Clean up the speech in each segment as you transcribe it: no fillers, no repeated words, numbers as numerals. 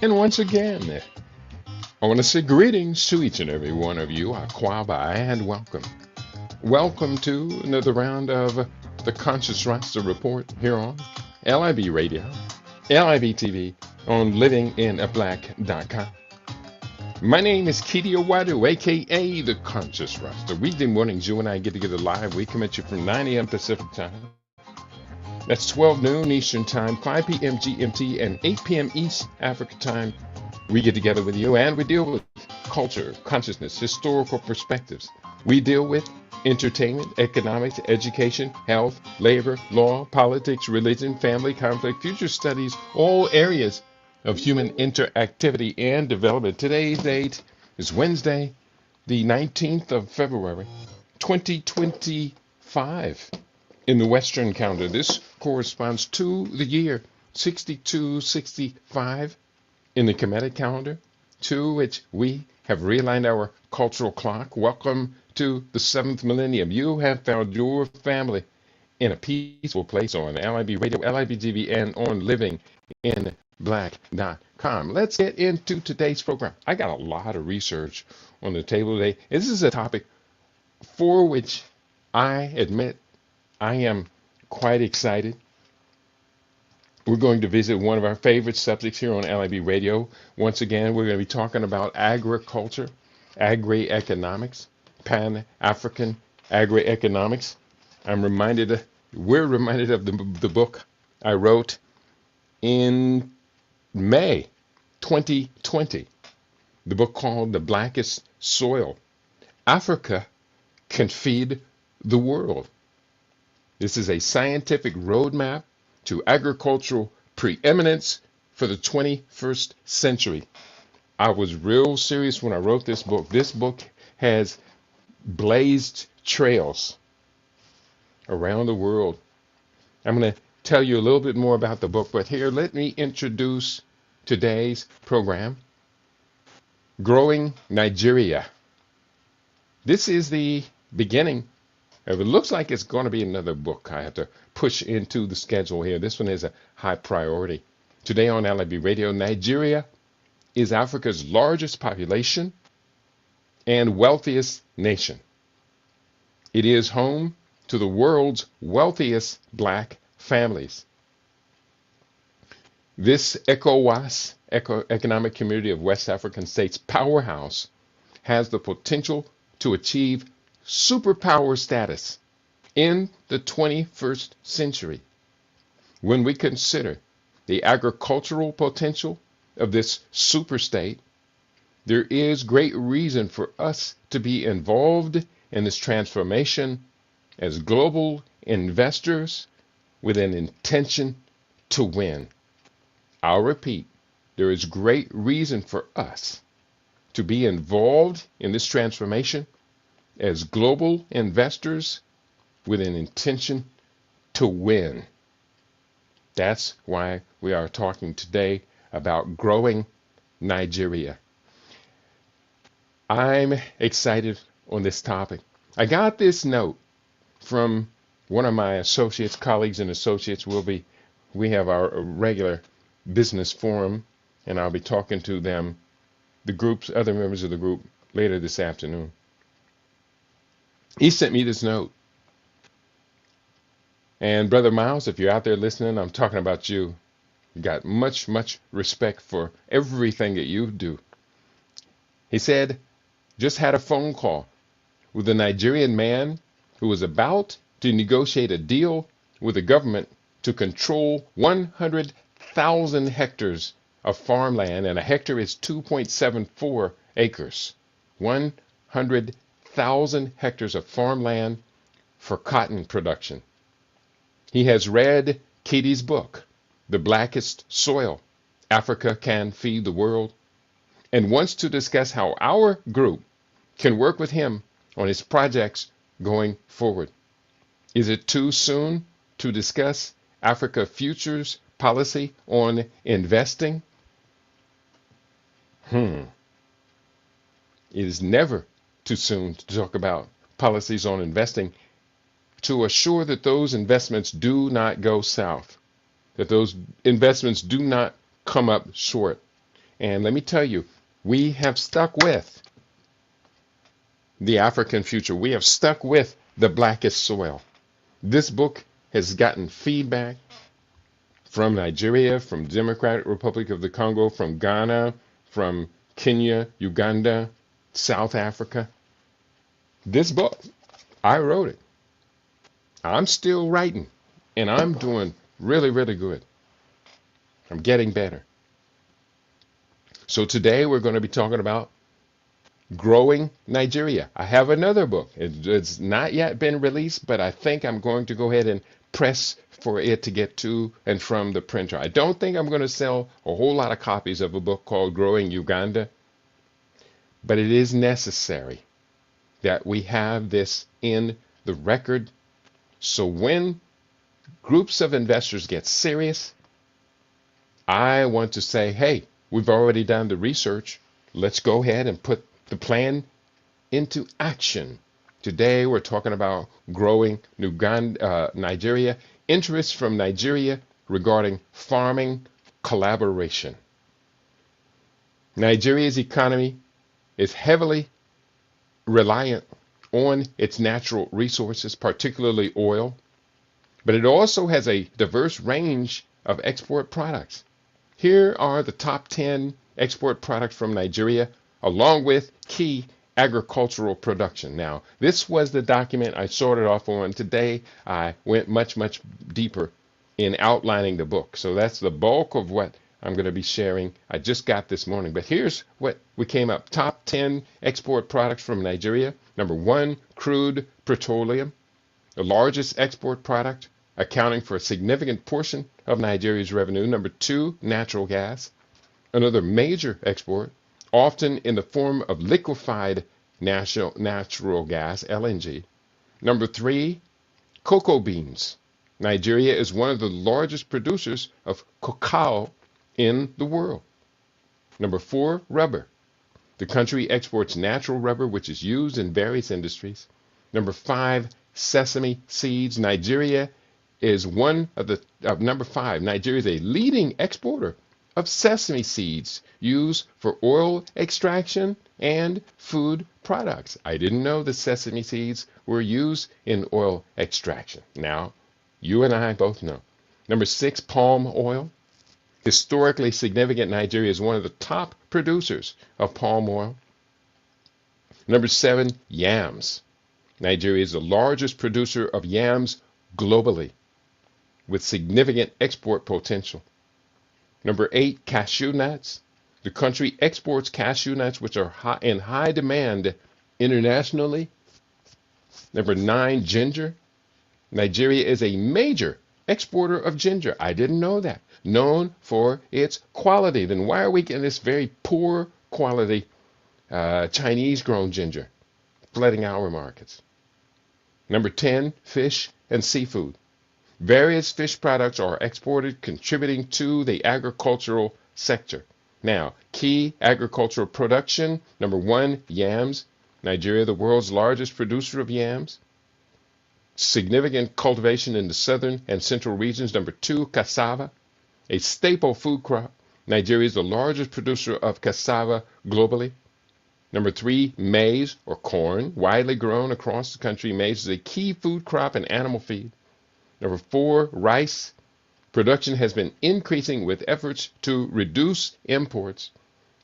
And once again, I want to say greetings to each and every one of you, Aquaba, and welcome. Welcome to another round of the Conscious Rasta Report here on LIB Radio, LIB TV, on livinginablack.com. My name is Kitty Owadu, aka the Conscious Rasta. Weekday mornings, you and I get together live. We come at you from 9 a.m. Pacific time. That's 12 noon Eastern time, 5 p.m. GMT, and 8 p.m. East Africa time. We get together with you and we deal with culture, consciousness, historical perspectives. We deal with entertainment, economics, education, health, labor, law, politics, religion, family, conflict, future studies, all areas of human interactivity and development. Today's date is Wednesday, the 19th of February, 2025. In the Western calendar, this corresponds to the year 6265 in the Kemetic calendar, to which we have realigned our cultural clock. Welcome to the 7th millennium. You have found your family in a peaceful place on LIB Radio, LIB TV, and on livinginblack.com. Let's get into today's program. I got a lot of research on the table today. This is a topic for which I admit I am quite excited. We're going to visit one of our favorite subjects here on LIB Radio. Once again, we're going to be talking about agriculture, agri-economics, Pan-African agri-economics. We're reminded of the book I wrote in May 2020. The book called The Blackest Soil. Africa Can Feed the World. This is a scientific roadmap to agricultural preeminence for the 21st century. I was real serious when I wrote this book. This book has blazed trails around the world. I'm going to tell you a little bit more about the book, but here, let me introduce today's program, Growing Nigeria. This is the beginning. It looks like it's going to be another book I have to push into the schedule here. This one is a high priority. Today on LIB Radio, Nigeria is Africa's largest population and wealthiest nation. It is home to the world's wealthiest black families. This ECOWAS, Economic Community of West African States, powerhouse, has the potential to achieve superpower status in the 21st century. When we consider the agricultural potential of this superstate, there is great reason for us to be involved in this transformation as global investors with an intention to win. I'll repeat, there is great reason for us to be involved in this transformation as global investors with an intention to win. That's why we are talking today about growing Nigeria. I'm excited on this topic. I got this note from one of my associates, colleagues and associates. We have our regular business forum, and I'll be talking to them, other members of the group, later this afternoon. He sent me this note. And Brother Miles, if you're out there listening, I'm talking about you. Got much, much respect for everything that you do. He said, just had a phone call with a Nigerian man who was about to negotiate a deal with the government to control 100,000 hectares of farmland, and a hectare is 2.74 acres. 100,000 hectares of farmland for cotton production. He has read Katie's book, The Blackest Soil, Africa Can Feed the World, and wants to discuss how our group can work with him on his projects going forward. Is it too soon to discuss Africa Futures policy on investing? It is never too soon to talk about policies on investing to assure that those investments do not go south, that those investments do not come up short. And let me tell you, we have stuck with the African future. We have stuck with the blackest soil. This book has gotten feedback from Nigeria, from Democratic Republic of the Congo, from Ghana, from Kenya, Uganda, South Africa. This book, I wrote it. I'm still writing, and I'm doing really, really good. I'm getting better. So today we're going to be talking about growing Nigeria. I have another book. It's not yet been released, but I think I'm going to go ahead and press for it to get to and from the printer. I don't think I'm going to sell a whole lot of copies of a book called Growing Uganda, but it is necessary that we have this in the record. So when groups of investors get serious, I want to say, hey, we've already done the research. Let's go ahead and put the plan into action. Today, we're talking about growing Nigeria, interest from Nigeria regarding farming collaboration. Nigeria's economy is heavily reliant on its natural resources, particularly oil, but it also has a diverse range of export products. Here are the top 10 export products from Nigeria, along with key agricultural production. Now, this was the document I sorted off on. Today, I went much, much deeper in outlining the book. So that's the bulk of what I'm going to be sharing. I just got this morning. But here's what we came up. Top 10 export products from Nigeria. Number 1, crude petroleum, the largest export product, accounting for a significant portion of Nigeria's revenue. Number 2, natural gas, another major export, often in the form of liquefied natural gas, LNG. Number 3, cocoa beans. Nigeria is one of the largest producers of cacao in the world. Number 4, rubber. The country exports natural rubber, which is used in various industries. Number 5, sesame seeds. Nigeria is number 5. Nigeria is a leading exporter of sesame seeds used for oil extraction and food products. I didn't know that sesame seeds were used in oil extraction. Now, you and I both know. Number 6, palm oil. Historically significant, Nigeria is one of the top producers of palm oil. Number 7, yams. Nigeria is the largest producer of yams globally, with significant export potential. Number 8, cashew nuts. The country exports cashew nuts, which are in high demand internationally. Number 9, ginger. Nigeria is a major exporter of ginger. I didn't know that. Known for its quality. Then why are we getting this very poor quality Chinese-grown ginger flooding our markets? Number 10, fish and seafood. Various fish products are exported, contributing to the agricultural sector. Now, key agricultural production. Number 1, yams. Nigeria, the world's largest producer of yams. Significant cultivation in the southern and central regions. Number 2, cassava, a staple food crop. Nigeria is the largest producer of cassava globally. Number 3, maize or corn, widely grown across the country. Maize is a key food crop and animal feed. Number 4, rice. Production has been increasing with efforts to reduce imports.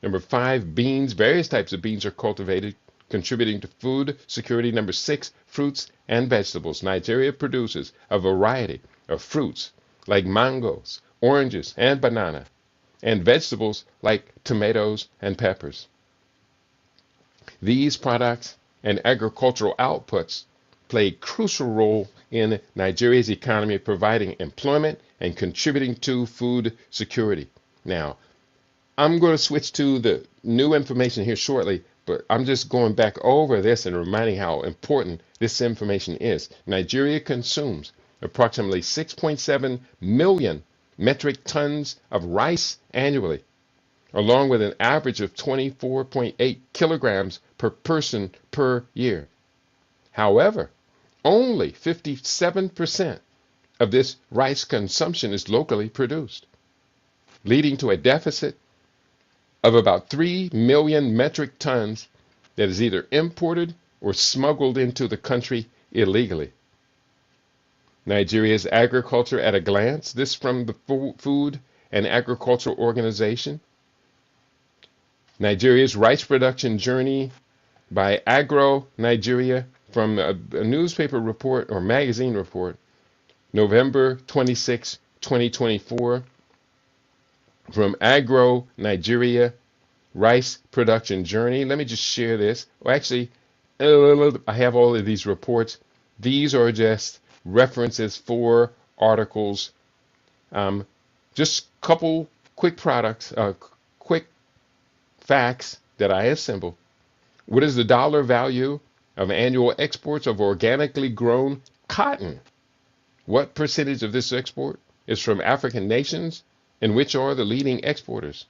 Number 5, beans. Various types of beans are cultivated, contributing to food security. Number 6, fruits and vegetables. Nigeria produces a variety of fruits like mangoes, oranges, and banana, and vegetables like tomatoes and peppers. These products and agricultural outputs play a crucial role in Nigeria's economy, providing employment and contributing to food security. Now, I'm going to switch to the new information here shortly, but I'm just going back over this and reminding how important this information is. Nigeria consumes approximately 6.7 million metric tons of rice annually, along with an average of 24.8 kilograms per person per year. However, only 57% of this rice consumption is locally produced, leading to a deficit of about 3 million metric tons that is either imported or smuggled into the country illegally. Nigeria's agriculture at a glance. This from the Food and Agricultural Organization. Nigeria's rice production journey by Agro Nigeria from a newspaper report or magazine report, November 26, 2024. From Agro Nigeria, rice production journey. Let me just share this. Well, actually, I have all of these reports. These are just references for articles. Just a couple quick quick facts that I assembled. What is the dollar value of annual exports of organically grown cotton? What percentage of this export is from African nations, and which are the leading exporters?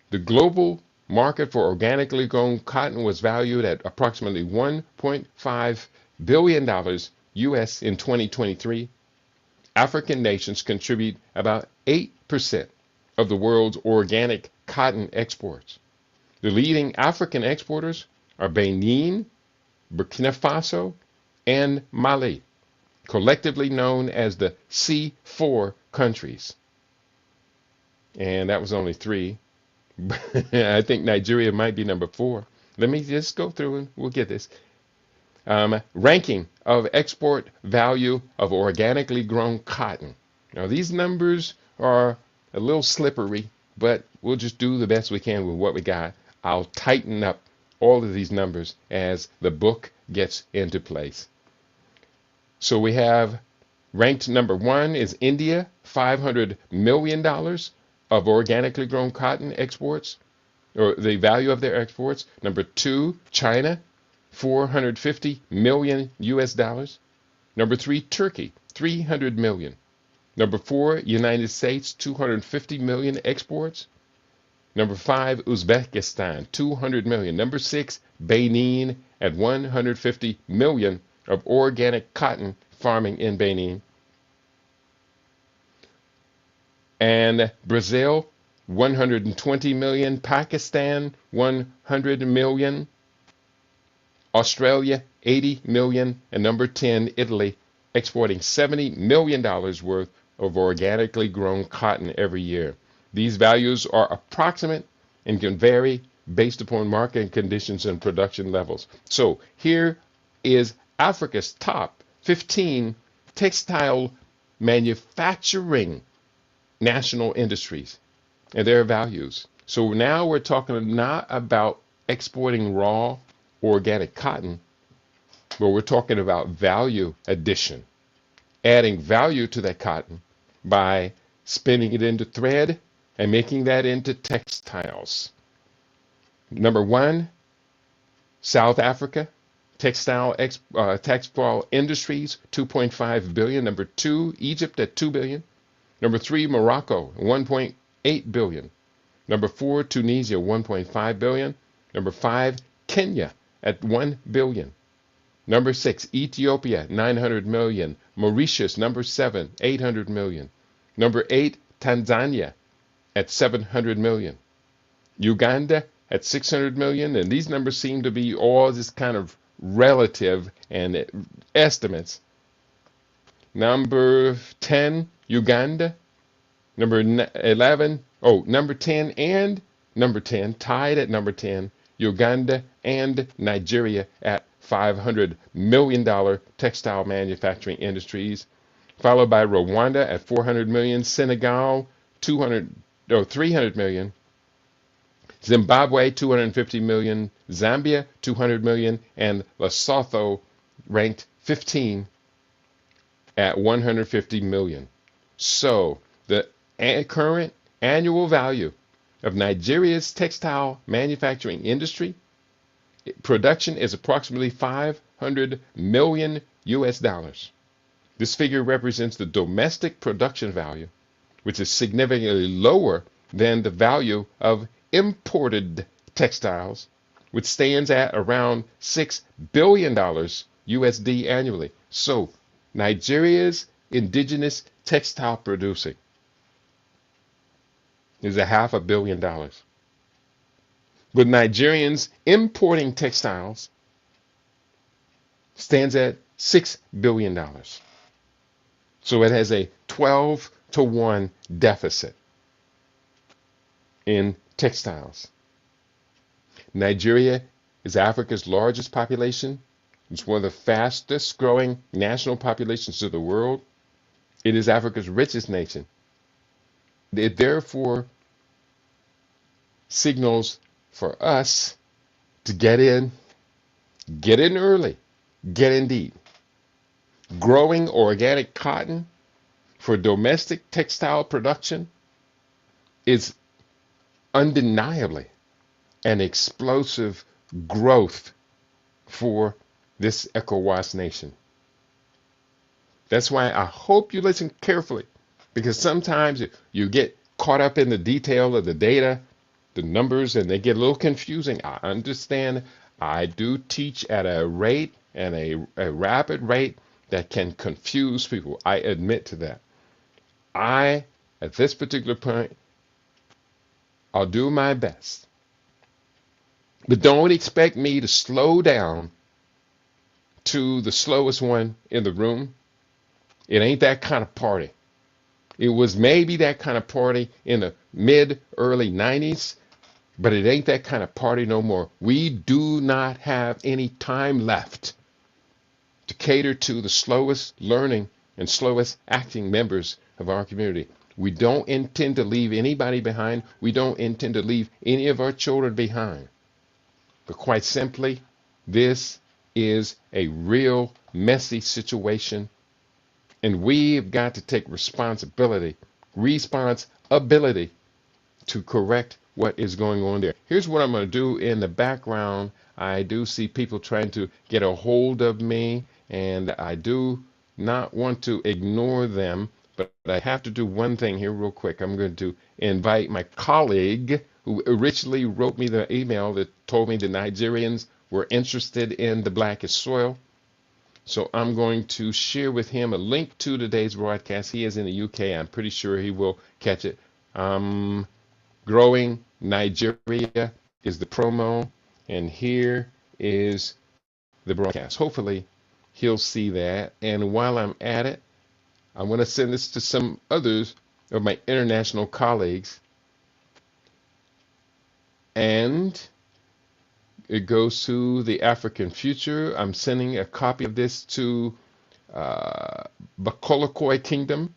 The global market for organically grown cotton was valued at approximately $1.5 billion US in 2023. African nations contribute about 8% of the world's organic cotton exports. The leading African exporters are Benin, Burkina Faso, and Mali, collectively known as the C4 countries. And that was only 3. I think Nigeria might be number 4. Let me just go through and we'll get this. Ranking of export value of organically grown cotton. Now these numbers are a little slippery, but we'll just do the best we can with what we got. I'll tighten up all of these numbers as the book gets into place. So we have ranked number 1 is India, $500 million of organically grown cotton exports, or the value of their exports. Number 2, China, $450 million US dollars. Number 3, Turkey, $300 million. Number 4, United States, $250 million exports. Number 5, Uzbekistan, $200 million. Number 6, Benin at $150 million of organic cotton farming in Benin. And Brazil, $120 million. Pakistan, $100 million. Australia, $80 million. And number 10, Italy, exporting $70 million worth of organically grown cotton every year. These values are approximate and can vary based upon market conditions and production levels. So here is Africa's top 15 textile manufacturing national industries and their values. So now we're talking not about exporting raw organic cotton, but we're talking about value addition, adding value to that cotton by spinning it into thread and making that into textiles. Number 1, South Africa, textile industries, $2.5 billion. Number 2, Egypt at $2 billion. Number 3, Morocco, $1.8 billion. Number 4, Tunisia, $1.5 billion. Number 5, Kenya at $1 billion. Number 6, Ethiopia, $900 million. Mauritius, number 7, $800 million. Number 8, Tanzania at $700 million. Uganda at $600 million. And these numbers seem to be all just kind of relative and estimates. Number 10, Uganda. Number 11, number 10 and number 10, tied at number 10, Uganda and Nigeria at $500 million textile manufacturing industries, followed by Rwanda at $400 million, Senegal $300 million, Zimbabwe $250 million, Zambia $200 million, and Lesotho ranked 15 at $150 million. So the current annual value of Nigeria's textile manufacturing industry production is approximately $500 million US dollars. This figure represents the domestic production value, which is significantly lower than the value of imported textiles, which stands at around $6 billion USD annually. So Nigeria's indigenous textile producing is $500 million. With Nigerians importing textiles stands at $6 billion. So it has a 12-to-1 deficit in textiles. Nigeria is Africa's largest population. It's one of the fastest growing national populations of the world. It is Africa's richest nation. It therefore signals for us to get in early, get in deep. Growing organic cotton for domestic textile production is undeniably an explosive growth for this ECOWAS nation. That's why I hope you listen carefully, because sometimes you get caught up in the detail of the data, the numbers, and they get a little confusing. I understand. I do teach at a rate and a rapid rate that can confuse people. I admit to that. At this particular point, I'll do my best. But don't expect me to slow down to the slowest one in the room. It ain't that kind of party. It was maybe that kind of party in the early 90s, but it ain't that kind of party no more. We do not have any time left to cater to the slowest learning and slowest acting members of our community. We don't intend to leave anybody behind. We don't intend to leave any of our children behind. But quite simply, this is a real messy situation, and we've got to take responsibility to correct what is going on there. Here's what I'm going to do in the background. I do see people trying to get a hold of me, and I do not want to ignore them, but I have to do one thing here real quick. I'm going to invite my colleague who originally wrote me the email that told me the Nigerians were interested in the blackest soil. So I'm going to share with him a link to today's broadcast. He is in the UK. I'm pretty sure he will catch it. Growing Nigeria is the promo, and here is the broadcast. Hopefully he'll see that. And while I'm at it, I want to send this to some others of my international colleagues. And it goes to the African Future. I'm sending a copy of this to Bakolokoi Kingdom.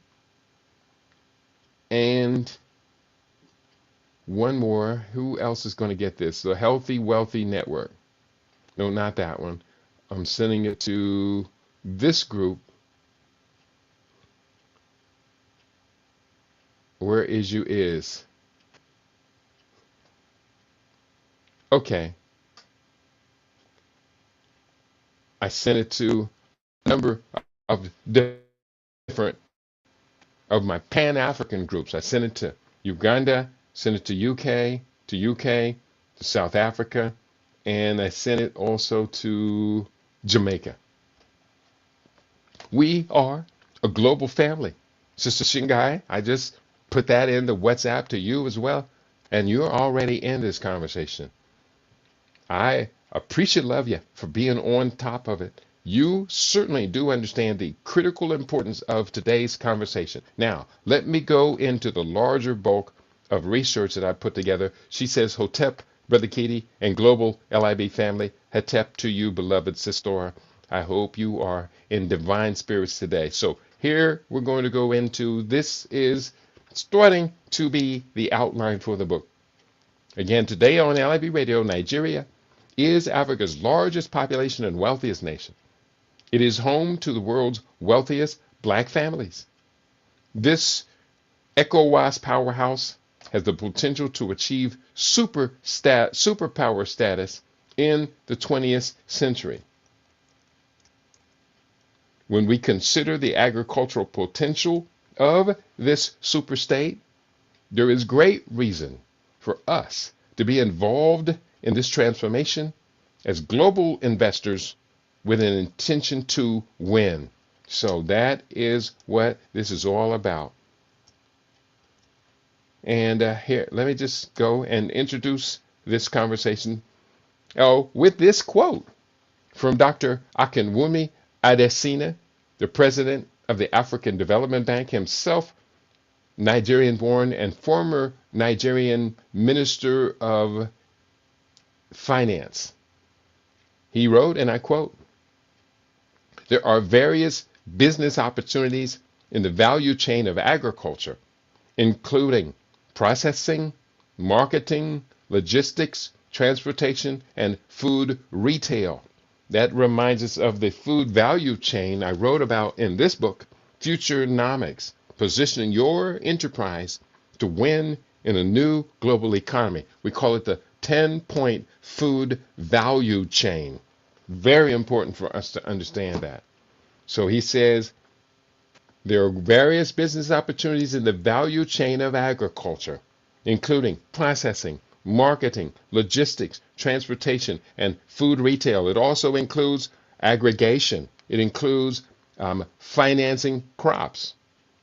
And one more. Who else is going to get this? The Healthy Wealthy Network. No, not that one. I'm sending it to this group. Where is you is? Okay. I sent it to a number of different of my Pan-African groups. I sent it to Uganda, sent it to UK, to South Africa, and I sent it also to Jamaica. We are a global family. Sister Shingai, I just put that in the WhatsApp to you as well, and you're already in this conversation. I appreciate love you for being on top of it. You certainly do understand the critical importance of today's conversation. Now, let me go into the larger bulk of research that I put together. She says, Hotep, Brother Katie, and global LIB family, Hotep to you, beloved sister. I hope you are in divine spirits today. So here we're going to go into, this is starting to be the outline for the book. Again, today on LIB Radio, Nigeria is Africa's largest population and wealthiest nation. It is home to the world's wealthiest black families. This ECOWAS powerhouse has the potential to achieve superpower status in the 20th century. When we consider the agricultural potential of this superstate, there is great reason for us to be involved in this transformation as global investors with an intention to win. So that is what this is all about. And here, let me just go and introduce this conversation with this quote from Dr. Akinwumi Adesina, the president of the African Development Bank, himself Nigerian born and former Nigerian Minister of Finance. He wrote, and I quote, "There are various business opportunities in the value chain of agriculture, including processing, marketing, logistics, transportation, and food retail." That reminds us of the food value chain I wrote about in this book, Futurenomics, positioning your enterprise to win in a new global economy. We call it the 10-point food value chain. Very important for us to understand that. So he says there are various business opportunities in the value chain of agriculture, including processing, marketing, logistics, transportation, and food retail. It also includes aggregation. It includes financing crops.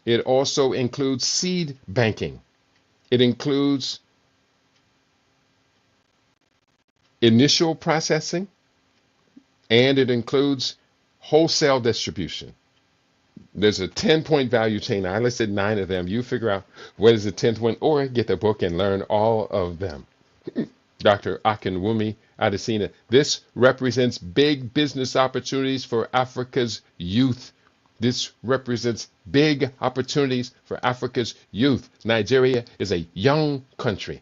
It also includes seed banking. It includes initial processing, and it includes wholesale distribution. There's a 10-point value chain. I listed 9 of them. You figure out what is the 10th one or get the book and learn all of them. Dr. Akinwumi Adesina, this represents big business opportunities for Africa's youth. This represents big opportunities for Africa's youth. Nigeria is a young country.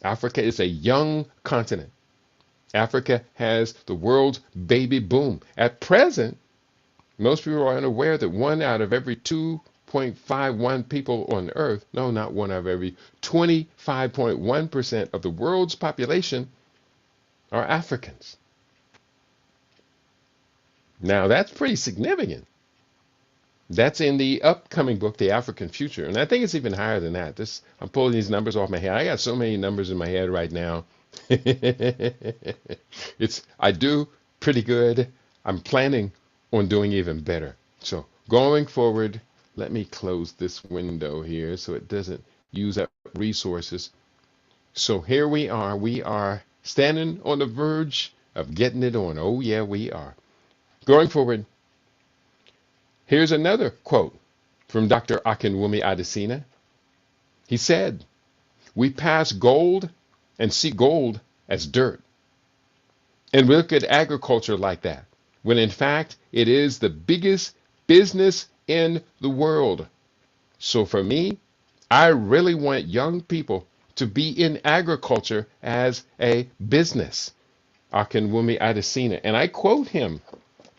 Africa is a young continent. Africa has the world's baby boom. At present, most people are unaware that 1 out of every 2.51 people on Earth, no, not 1 out of every, 25.1% of the world's population are Africans. Now, that's pretty significant. That's in the upcoming book, The African Future. And I think it's even higher than that. I'm pulling these numbers off my head. I got so many numbers in my head right now. I do pretty good. I'm planning on doing even better. So going forward, let me close this window here so it doesn't use up resources. So here we are. We are standing on the verge of getting it on. Oh, yeah, we are. Going forward, here's another quote from Dr. Akinwumi Adesina. He said, "We pass gold and see gold as dirt. And we look at agriculture like that, when in fact it is the biggest business in the world. So for me, I really want young people to be in agriculture as a business." Akinwumi Adesina. And I quote him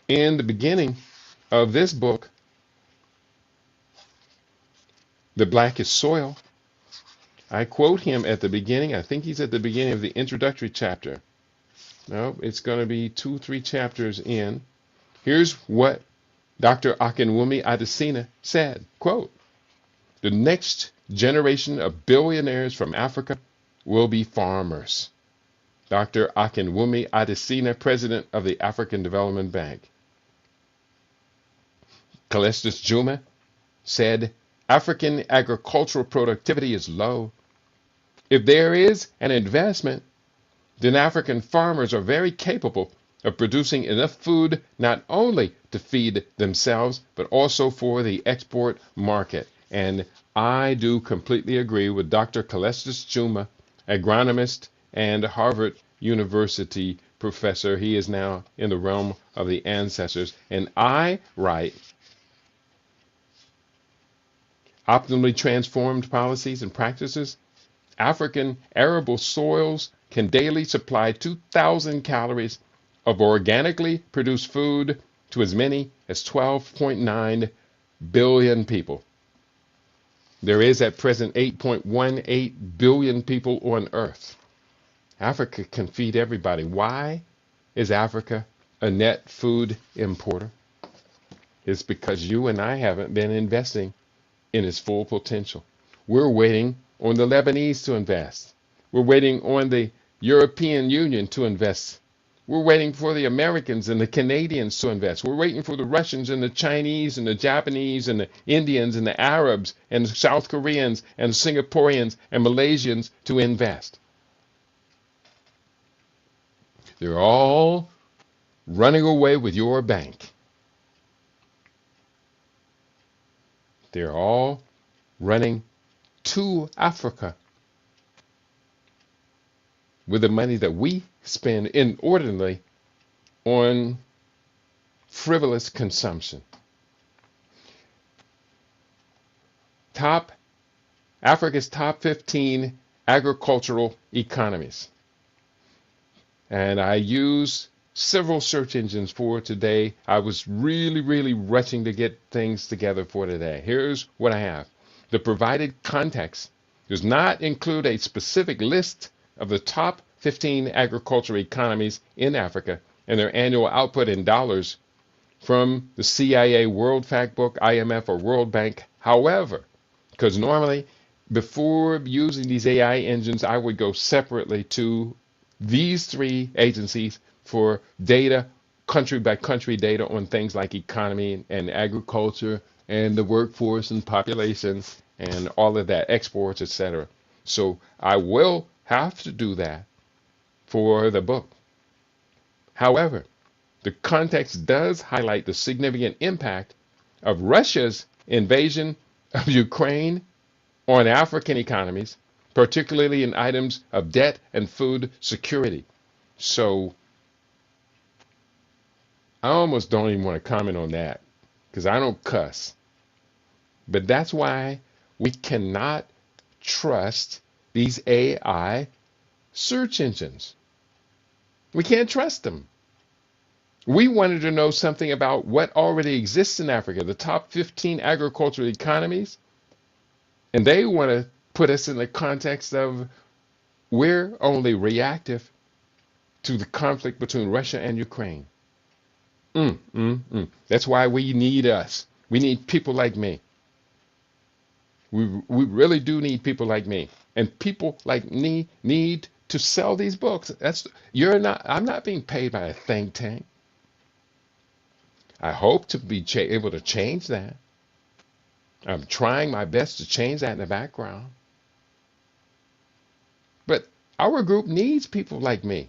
in the beginning of this book, The Blackest Soil. I quote him at the beginning. I think he's at the beginning of the introductory chapter. No, it's going to be 2-3 chapters in. Here's what Dr. Akinwumi Adesina said, quote, "The next generation of billionaires from Africa will be farmers." Dr. Akinwumi Adesina, president of the African Development Bank. Callistus Juma said, "African agricultural productivity is low. If there is an investment, then African farmers are very capable of producing enough food not only to feed themselves, but also for the export market." And I do completely agree with Dr. Callistus Juma, agronomist and Harvard University professor. He is now in the realm of the ancestors. And I write, optimally transformed policies and practices, African arable soils can daily supply 2,000 calories of organically produced food to as many as 12.9 billion people. There is at present 8.18 billion people on Earth. Africa can feed everybody. Why is Africa a net food importer? It's because you and I haven't been investing in its full potential. We're waiting on the Lebanese to invest. We're waiting on the European Union to invest. We're waiting for the Americans and the Canadians to invest. We're waiting for the Russians and the Chinese and the Japanese and the Indians and the Arabs and the South Koreans and Singaporeans and Malaysians to invest. They're all running away with your bank. They're all running to Africa with the money that we spend inordinately on frivolous consumption. Africa's top 15 agricultural economies. And I use several search engines for today. I was really rushing to get things together for today. Here's what I have. The provided context does not include a specific list of the top 15 agricultural economies in Africa and their annual output in dollars from the CIA World Factbook, IMF, or World Bank. However, because normally before using these AI engines, I would go separately to these three agencies for data, country by country data on things like economy and agriculture and the workforce and population and all of that, exports, etc. So I will have to do that for the book. However, the context does highlight the significant impact of Russia's invasion of Ukraine on African economies, particularly in items of debt and food security. So I almost don't even want to comment on that because I don't cuss. But that's why we cannot trust these AI search engines. We can't trust them. We wanted to know something about what already exists in Africa, the top 15 agricultural economies, and they want to put us in the context of we're only reactive to the conflict between Russia and Ukraine. That's why we need us. We need people like me. We really do need people like me. And people like me need to sell these books. I'm not being paid by a think tank. I hope to be able to change that. I'm trying my best to change that in the background. But our group needs people like me.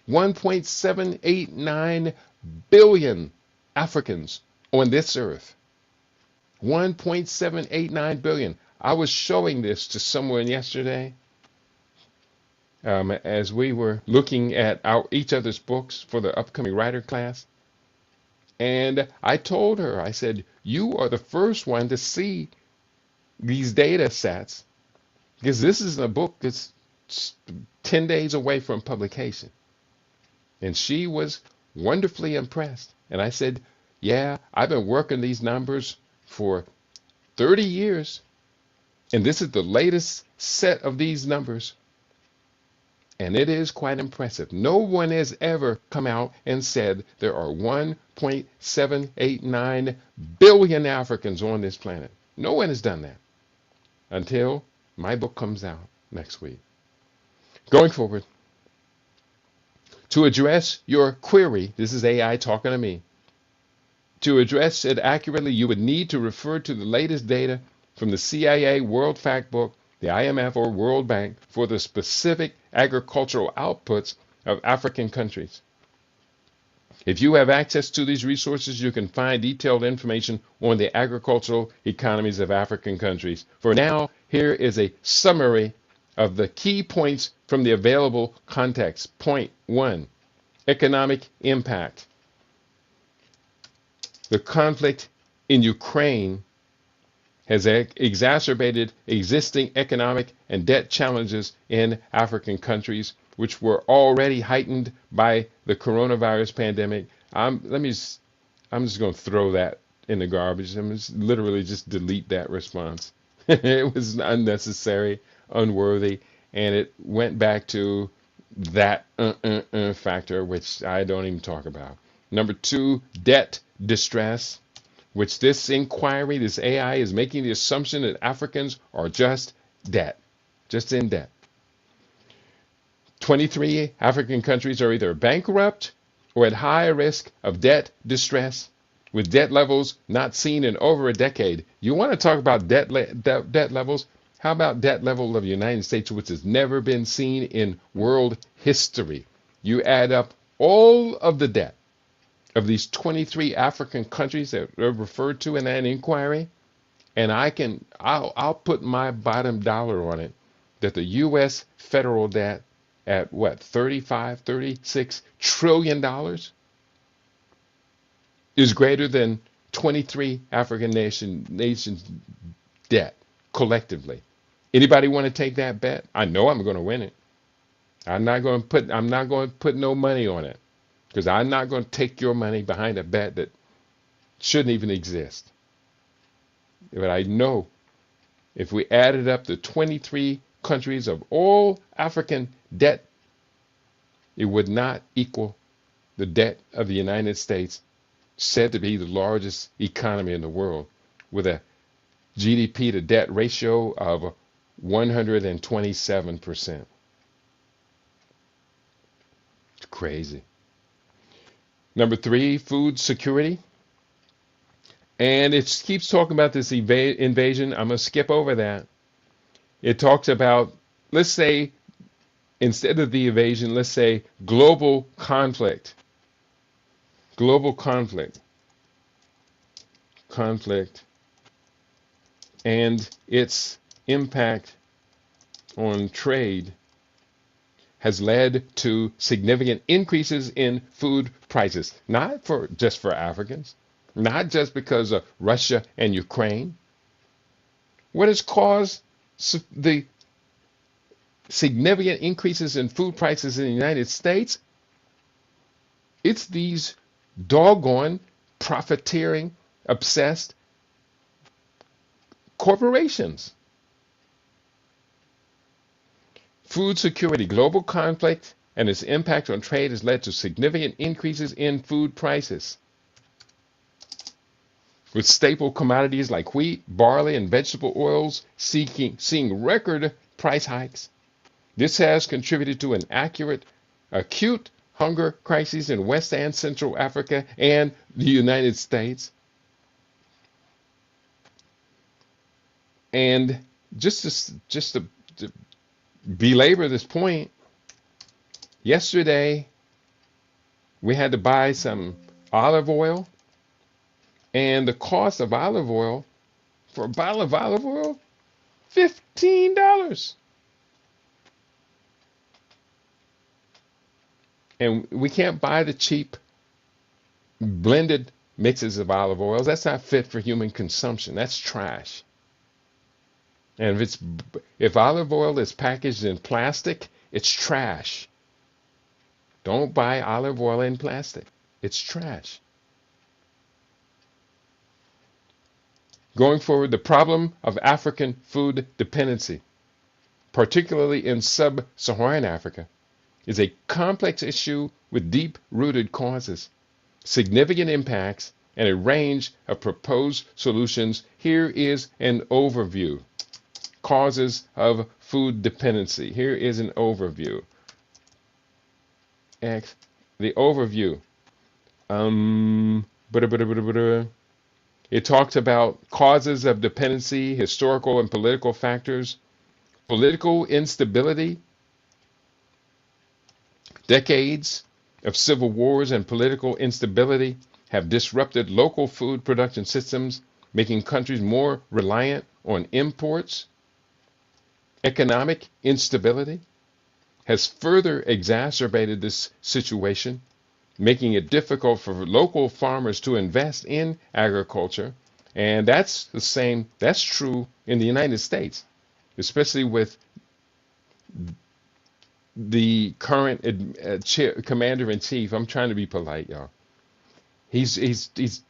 1.789 billion Africans on this earth. 1.789 billion. I was showing this to someone yesterday as we were looking at each other's books for the upcoming writer class. And I told her, I said, you are the first one to see these data sets because this is a book that's 10 days away from publication. And she was wonderfully impressed. And I said, yeah, I've been working these numbers for 30 years. And this is the latest set of these numbers. And it is quite impressive. No one has ever come out and said there are 1.789 billion Africans on this planet. No one has done that until my book comes out next week. Going forward, to address your query, this is AI talking to me. To address it accurately, you would need to refer to the latest data from the CIA World Factbook, the IMF, or World Bank for the specific agricultural outputs of African countries. If you have access to these resources, you can find detailed information on the agricultural economies of African countries. For now, here is a summary of the key points from the available context. Point 1, economic impact. The conflict in Ukraine has exacerbated existing economic and debt challenges in African countries, which were already heightened by the coronavirus pandemic. I'm just going to throw that in the garbage. I'm just literally just delete that response. It was unnecessary, unworthy, and it went back to that factor, which I don't even talk about. Number 2, debt distress, which this inquiry, this AI is making the assumption that Africans are just in debt. 23 African countries are either bankrupt or at high risk of debt distress, with debt levels not seen in over a decade. You want to talk about debt levels? How about debt level of the United States, which has never been seen in world history? You add up all of the debt of these 23 African countries that are referred to in that inquiry, and I'll put my bottom dollar on it that the U.S. federal debt at what, 35, 36 trillion dollars is greater than 23 African nations debt collectively. Anybody want to take that bet? I know I'm going to win it. I'm not going to put no money on it because I'm not going to take your money behind a bet that shouldn't even exist. But I know if we added up the 23 countries of all African debt, it would not equal the debt of the United States, said to be the largest economy in the world, with a GDP to debt ratio of 127%. It's crazy. Number 3, food security. And it keeps talking about this invasion. I'm going to skip over that. It talks about, let's say, instead of the invasion, let's say global conflict. Global conflict. Conflict. And its impact on trade has led to significant increases in food prices. Not just for Africans. Not just because of Russia and Ukraine. What has caused the significant increases in food prices in the United States? It's these doggone profiteering, obsessed corporations. Food security, global conflict, and its impact on trade has led to significant increases in food prices, with staple commodities like wheat, barley, and vegetable oils seeing record price hikes. This has contributed to an acute hunger crisis in West and Central Africa and the United States. And just to belabor this point, yesterday we had to buy some olive oil. And the cost of olive oil, for a bottle of olive oil, $15. And we can't buy the cheap blended mixes of olive oils. That's not fit for human consumption. That's trash. And if olive oil is packaged in plastic, it's trash. Don't buy olive oil in plastic. It's trash. Going forward, the problem of African food dependency, particularly in sub-Saharan Africa, is a complex issue with deep-rooted causes, significant impacts, and a range of proposed solutions. Here is an overview. Causes of food dependency. Here is an overview. The overview. It talks about causes of dependency, historical and political factors, political instability, decades of civil wars and political instability have disrupted local food production systems, making countries more reliant on imports. Economic instability has further exacerbated this situation, making it difficult for local farmers to invest in agriculture. And that's true in the United States, especially with the current commander-in-chief. I'm trying to be polite, y'all. He's just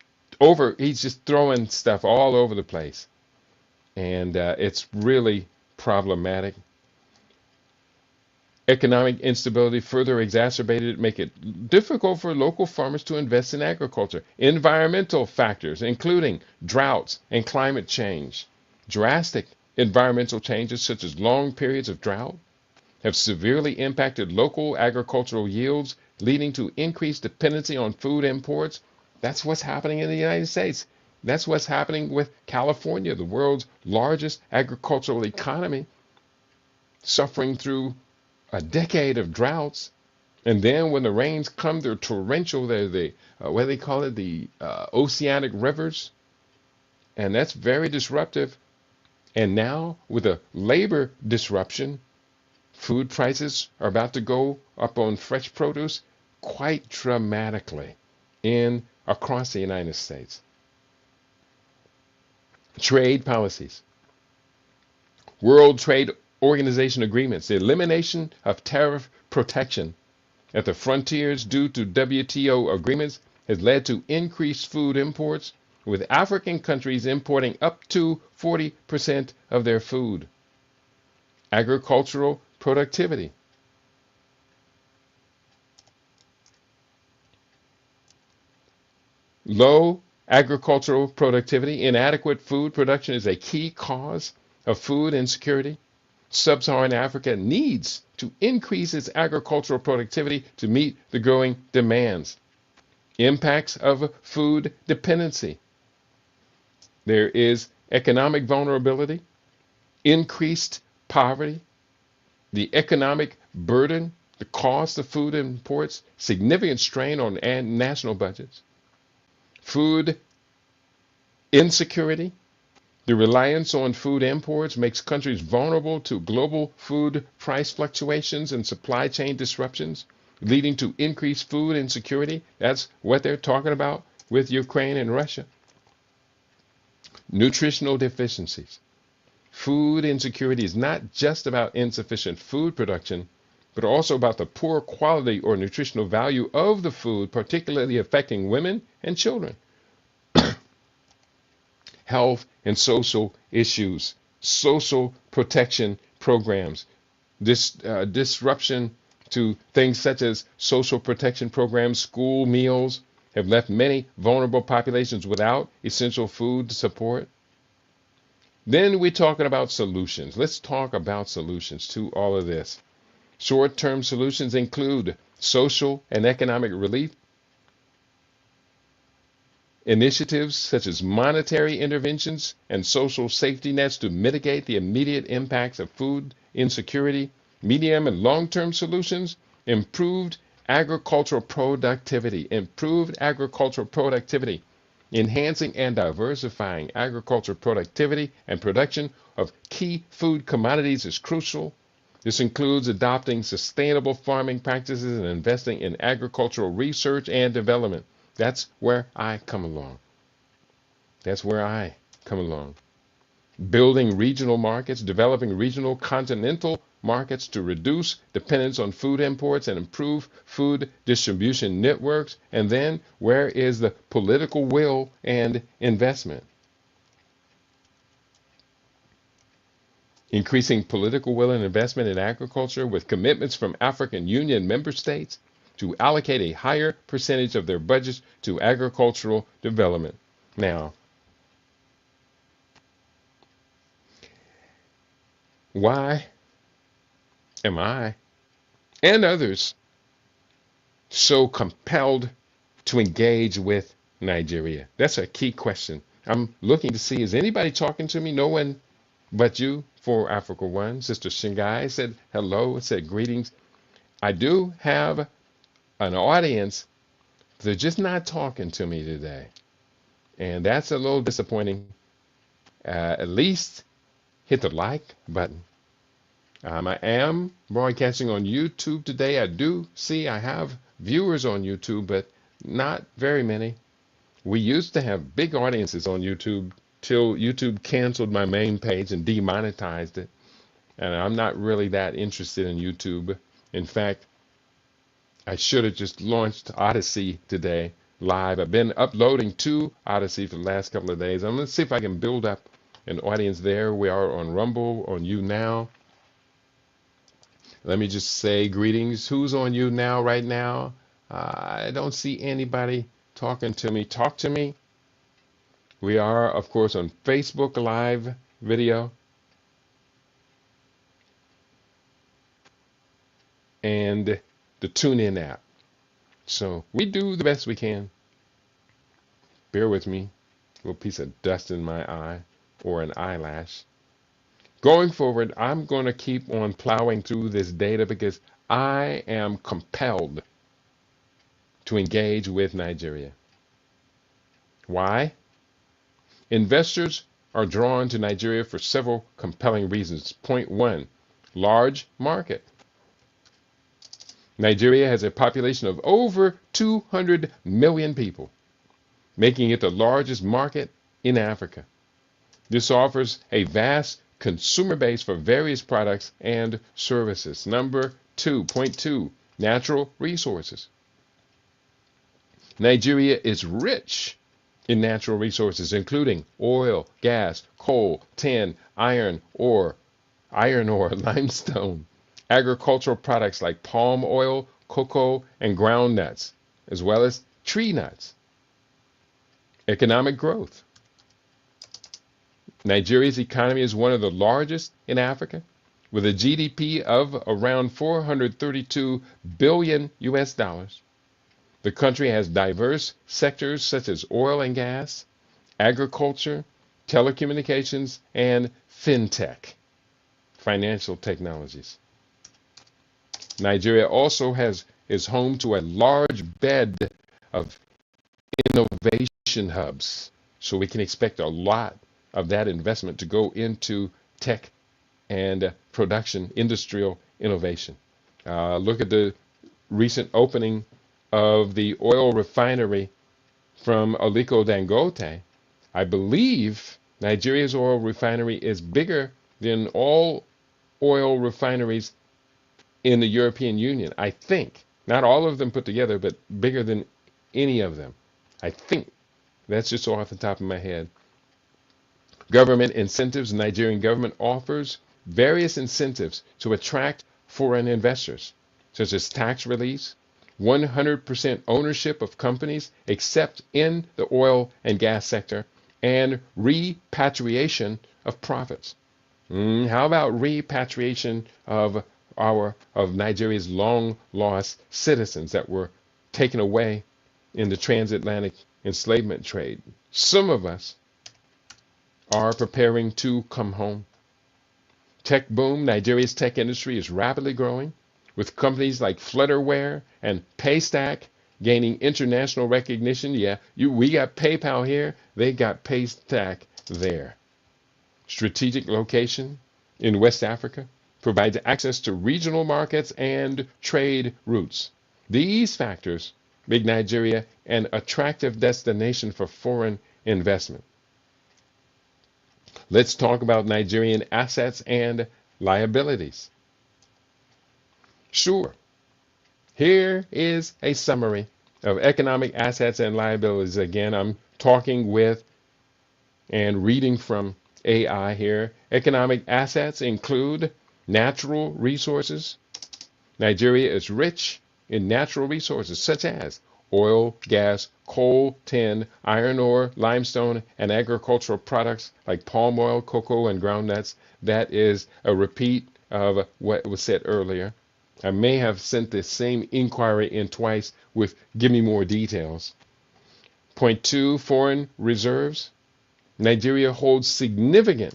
throwing stuff all over the place. And it's really problematic. Economic instability further exacerbated, make it difficult for local farmers to invest in agriculture. Environmental factors, including droughts and climate change. Drastic environmental changes, such as long periods of drought, have severely impacted local agricultural yields, leading to increased dependency on food imports. That's what's happening in the United States. That's what's happening with California, the world's largest agricultural economy, suffering through a decade of droughts And then when the rains come, they're torrential. They're the, what do they call it? The oceanic rivers. And that's very disruptive. And now with a labor disruption, food prices are about to go up on fresh produce quite dramatically in across the United States. Trade policies. World Trade Organization agreements. The elimination of tariff protection at the frontiers due to WTO agreements has led to increased food imports, with African countries importing up to 40% of their food. Agricultural productivity. Low agricultural productivity, inadequate food production is a key cause of food insecurity. Sub-Saharan Africa needs to increase its agricultural productivity to meet the growing demands. Impacts of food dependency. There is economic vulnerability, increased poverty, the economic burden, the cost of food imports, significant strain on national budgets, food insecurity. The reliance on food imports makes countries vulnerable to global food price fluctuations and supply chain disruptions, leading to increased food insecurity. That's what they're talking about with Ukraine and Russia. Nutritional deficiencies. Food insecurity is not just about insufficient food production, but also about the poor quality or nutritional value of the food, particularly affecting women and children. Health and social issues, social protection programs, disruption to things such as social protection programs, school meals have left many vulnerable populations without essential food support. Then we're talking about solutions. Let's talk about solutions to all of this. Short-term solutions include social and economic relief initiatives such as monetary interventions and social safety nets to mitigate the immediate impacts of food insecurity. Medium and long-term solutions, improved agricultural productivity, enhancing and diversifying agricultural productivity and production of key food commodities is crucial. This includes adopting sustainable farming practices and investing in agricultural research and development. That's where I come along. That's where I come along. Building regional markets, developing regional continental markets to reduce dependence on food imports and improve food distribution networks. And then where is the political will and investment? Increasing political will and investment in agriculture with commitments from African Union member states to allocate a higher percentage of their budgets to agricultural development. Now, why am I and others so compelled to engage with Nigeria? That's a key question. I'm looking to see, is anybody talking to me? No one but you for Africa One. Sister Shingai said hello, said greetings. I do have an audience. They're just not talking to me today. And that's a little disappointing. At least hit the like button. I am broadcasting on YouTube today. I do see I have viewers on YouTube, but not very many. We used to have big audiences on YouTube till YouTube canceled my main page and demonetized it. And I'm not really that interested in YouTube. In fact, I should have just launched Odyssey today live. I've been uploading to Odyssey for the last couple of days. I'm going to see if I can build up an audience there. We are on Rumble, on YouNow. Let me just say greetings. Who's on YouNow right now? I don't see anybody talking to me. Talk to me. We are, of course, on Facebook Live video. And the TuneIn app. So we do the best we can. Bear with me. A little piece of dust in my eye or an eyelash. Going forward, I'm going to keep on plowing through this data because I am compelled to engage with Nigeria. Why? Investors are drawn to Nigeria for several compelling reasons. Point one, large market. Nigeria has a population of over 200 million people, making it the largest market in Africa. This offers a vast consumer base for various products and services. Number two, point two, natural resources. Nigeria is rich in natural resources, including oil, gas, coal, tin, iron ore, limestone, agricultural products like palm oil, cocoa, and ground nuts, as well as tree nuts. Economic growth. Nigeria's economy is one of the largest in Africa, with a GDP of around 432 billion US dollars. The country has diverse sectors such as oil and gas, agriculture, telecommunications, and fintech, financial technologies. Nigeria also is home to a large bed of innovation hubs, so we can expect a lot of that investment to go into tech and production, industrial innovation. Look at the recent opening of the oil refinery from Aliko Dangote. I believe Nigeria's oil refinery is bigger than all oil refineries in the European Union. I think, not all of them put together, but bigger than any of them. I think that's just off the top of my head. Government incentives. The Nigerian government offers various incentives to attract foreign investors, such as tax relief, 100% ownership of companies except in the oil and gas sector, and repatriation of profits. How about repatriation of Nigeria's long lost citizens that were taken away in the transatlantic enslavement trade? Some of us are preparing to come home. Tech boom. Nigeria's tech industry is rapidly growing, with companies like Flutterware and Paystack gaining international recognition. Yeah, we got PayPal here, they got Paystack there. Strategic location in West Africa provides access to regional markets and trade routes. These factors make Nigeria an attractive destination for foreign investment. Let's talk about Nigerian assets and liabilities. Sure. Here is a summary of economic assets and liabilities. Again, I'm talking with and reading from AI here. Economic assets include natural resources. Nigeria is rich in natural resources such as oil, gas, coal, tin, iron ore, limestone, and agricultural products like palm oil, cocoa, and ground nuts. That is a repeat of what was said earlier. I may have sent the same inquiry in twice with give me more details. Point two, foreign reserves. Nigeria holds significant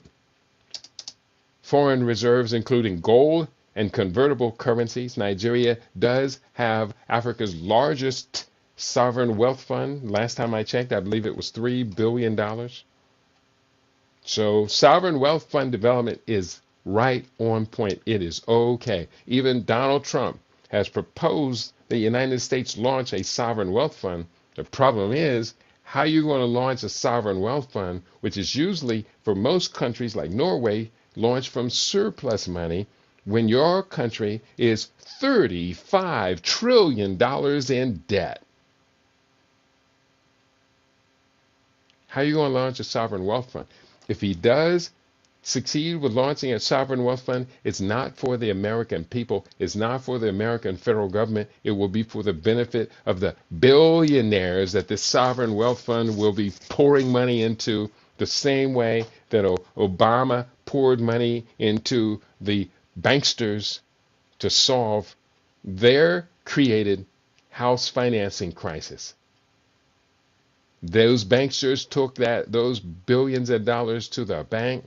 foreign reserves, including gold and convertible currencies. Nigeria does have Africa's largest sovereign wealth fund. Last time I checked, I believe it was $3 billion. So sovereign wealth fund development is right on point. It is okay. Even Donald Trump has proposed the United States launch a sovereign wealth fund. The problem is, how are you going to launch a sovereign wealth fund, which is usually, for most countries like Norway, launched from surplus money, when your country is $35 trillion in debt? How are you going to launch a sovereign wealth fund? If he does succeed with launching a sovereign wealth fund, it's not for the American people. It's not for the American federal government. It will be for the benefit of the billionaires that this sovereign wealth fund will be pouring money into, the same way that Obama poured money into the banksters to solve their created house financing crisis. Those banksters took those billions of dollars to the bank,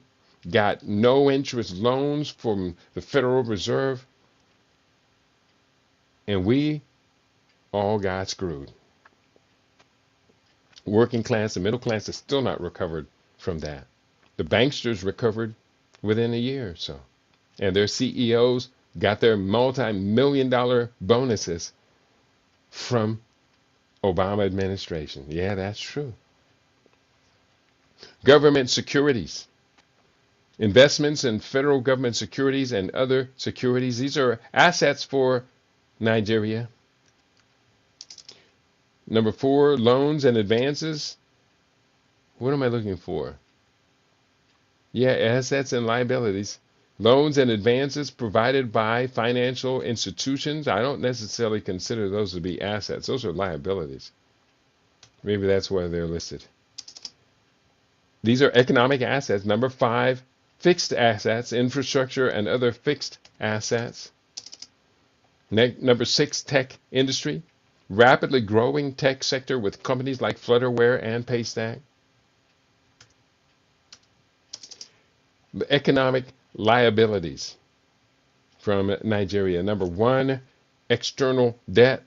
got no interest loans from the Federal Reserve, And we all got screwed. Working class and middle class is still not recovered from that. The banksters recovered within a year or so. And their CEOs got their multi-million-dollar bonuses from Obama administration. Yeah, that's true. Government securities. Investments in federal government securities and other securities. These are assets for Nigeria. Number 4, loans and advances. What am I looking for? Yeah, assets and liabilities. Loans and advances provided by financial institutions. I don't necessarily consider those to be assets. Those are liabilities. Maybe that's why they're listed. These are economic assets. Number 5, fixed assets, infrastructure and other fixed assets. Number 6, tech industry. Rapidly growing tech sector with companies like Flutterware and Paystack. The economic liabilities from Nigeria. Number 1, external debt.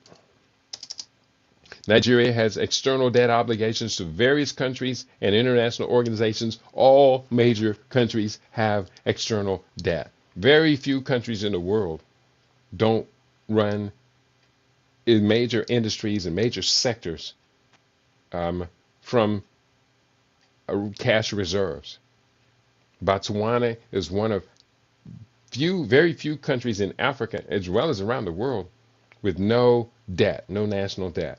Nigeria has external debt obligations to various countries and international organizations. All major countries have external debt. Very few countries in the world don't run in major industries and major sectors from cash reserves. Botswana is one of very few countries in Africa, as well as around the world, with no debt, no national debt.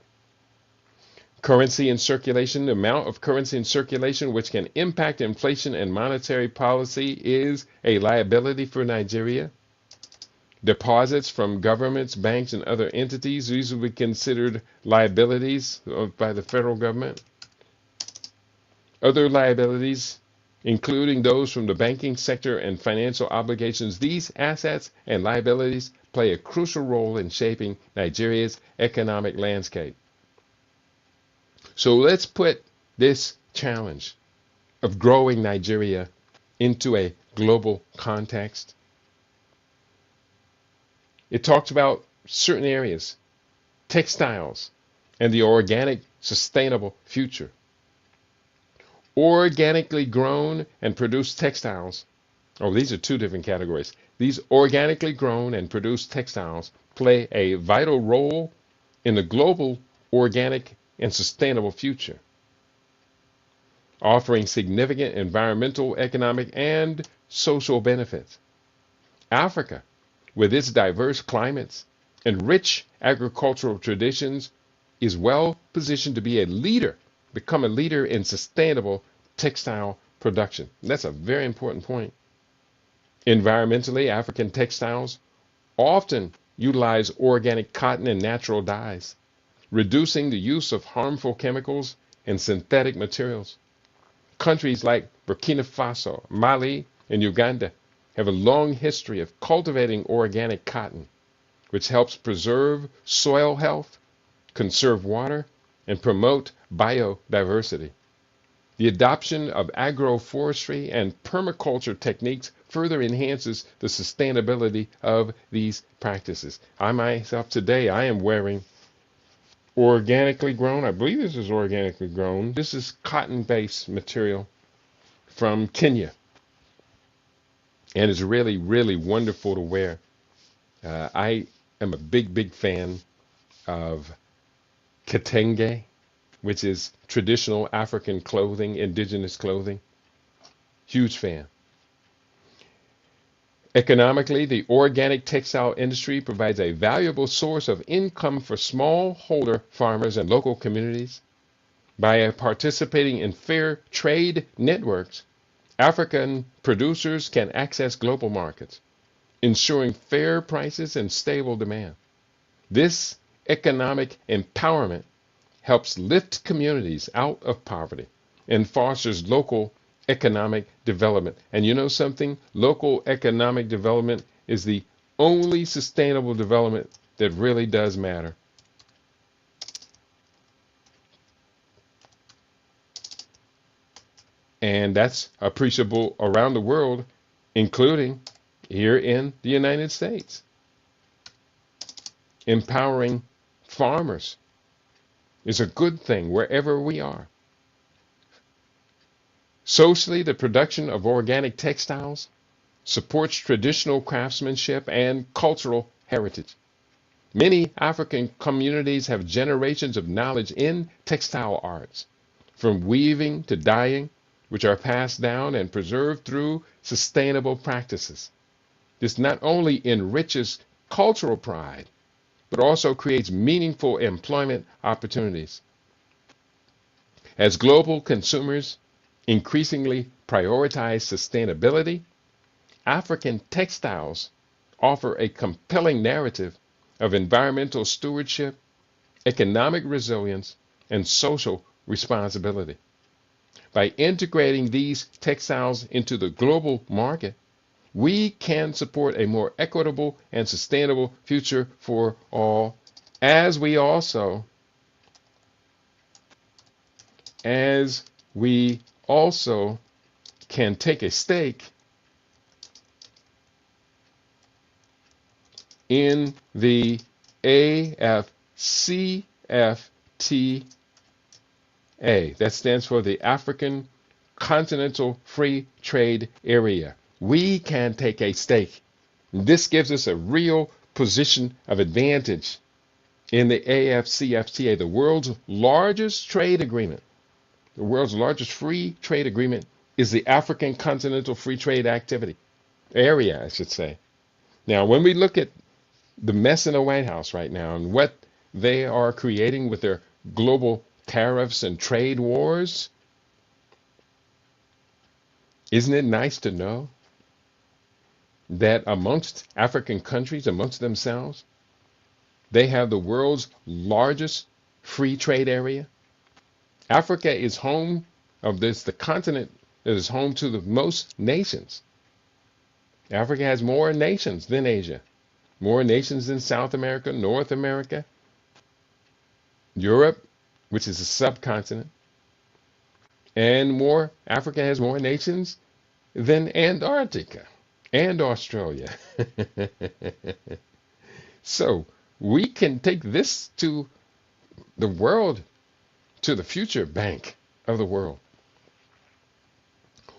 Currency in circulation. The amount of currency in circulation which can impact inflation and monetary policy is a liability for Nigeria. Deposits from governments, banks, and other entities. These will be considered liabilities by the federal government. Other liabilities, including those from the banking sector and financial obligations. These assets and liabilities play a crucial role in shaping Nigeria's economic landscape. So let's put this challenge of growing Nigeria into a global context. It talks about certain areas, textiles, and the organic, sustainable future. Organically grown and produced textiles. Oh, these are 2 different categories. These organically grown and produced textiles play a vital role in the global organic and sustainable future, offering significant environmental, economic, and social benefits. Africa, with its diverse climates and rich agricultural traditions, is well positioned to be a leader, become a leader in sustainable textile production. That's a very important point. Environmentally, African textiles often utilize organic cotton and natural dyes, reducing the use of harmful chemicals and synthetic materials. Countries like Burkina Faso, Mali, and Uganda have a long history of cultivating organic cotton, which helps preserve soil health, conserve water, and promote biodiversity. The adoption of agroforestry and permaculture techniques further enhances the sustainability of these practices. I myself today, I am wearing organically grown, I believe this is organically grown. This is cotton-based material from Kenya. And it's really, really wonderful to wear. I am a big fan of kitenge, which is traditional African clothing, indigenous clothing. Huge fan. Economically, the organic textile industry provides a valuable source of income for smallholder farmers and local communities. By participating in fair trade networks, African producers can access global markets, ensuring fair prices and stable demand. This economic empowerment helps lift communities out of poverty and fosters local economic development. And you know something? Local economic development is the only sustainable development that really does matter. And that's appreciable around the world, including here in the United States. Empowering farmers is a good thing wherever we are. Socially, the production of organic textiles supports traditional craftsmanship and cultural heritage. Many African communities have generations of knowledge in textile arts, from weaving to dyeing, which are passed down and preserved through sustainable practices. This not only enriches cultural pride, but also creates meaningful employment opportunities. As global consumers increasingly prioritize sustainability, African textiles offer a compelling narrative of environmental stewardship, economic resilience, and social responsibility. By integrating these textiles into the global market, we can support a more equitable and sustainable future for all, as we also can take a stake in the AFCFTA. That stands for the African Continental Free Trade Area. We can take a stake. This gives us a real position of advantage in the AFCFTA, the world's largest trade agreement. The world's largest free trade agreement is the African Continental Free Trade Activity Area, I should say. Now, when we look at the mess in the White House right now and what they are creating with their global tariffs and trade wars, isn't it nice to know that amongst African countries, amongst themselves, they have the world's largest free trade area? Africa is home of the continent that is home to the most nations. Africa has more nations than Asia, more nations than South America, North America, Europe, which is a subcontinent, and Africa has more nations than Antarctica and Australia. So we can take this to the world, to the future bank of the world.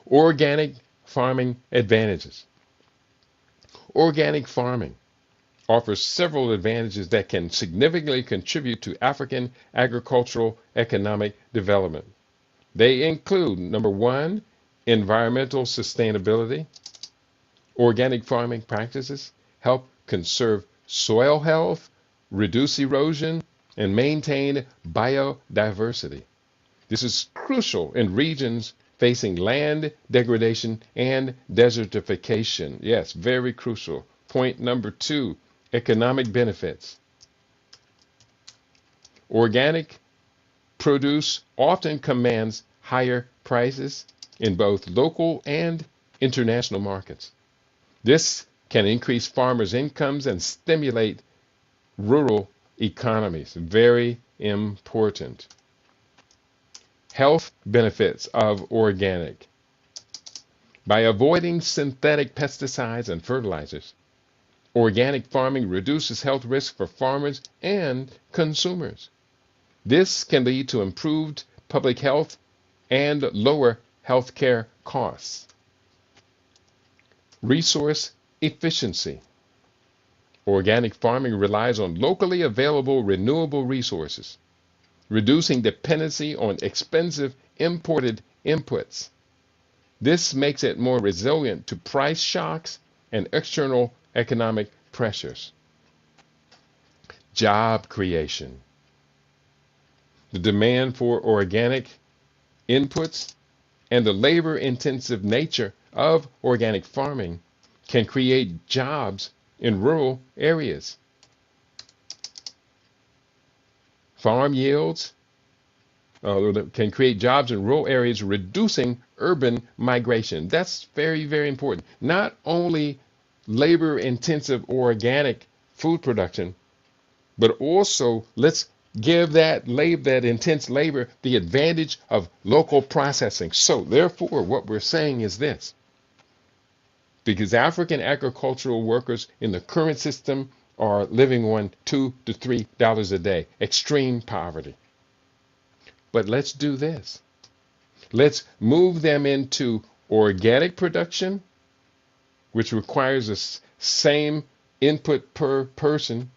Organic farming advantages. Organic farming offers several advantages that can significantly contribute to African agricultural economic development. They include, number one, environmental sustainability. Organic farming practices help conserve soil health, reduce erosion, and maintain biodiversity. This is crucial in regions facing land degradation and desertification. Yes, very crucial. Point number two, economic benefits. Organic produce often commands higher prices in both local and international markets. This can increase farmers' incomes and stimulate rural economies. Very important. Health benefits of organic. By avoiding synthetic pesticides and fertilizers, organic farming reduces health risks for farmers and consumers. This can lead to improved public health and lower healthcare costs. Resource efficiency. Organic farming relies on locally available renewable resources, reducing dependency on expensive imported inputs. This makes it more resilient to price shocks and external economic pressures. Job creation. The demand for organic inputs and the labor-intensive nature of organic farming can create jobs in rural areas. Farm yields can create jobs in rural areas, reducing urban migration. That's very, very important. Not only labor-intensive organic food production, but also let's give that intense labor the advantage of local processing. So therefore, what we're saying is this. Because African agricultural workers in the current system are living on $2 to $3 a day. Extreme poverty. But let's do this. Let's move them into organic production, which requires the same input per person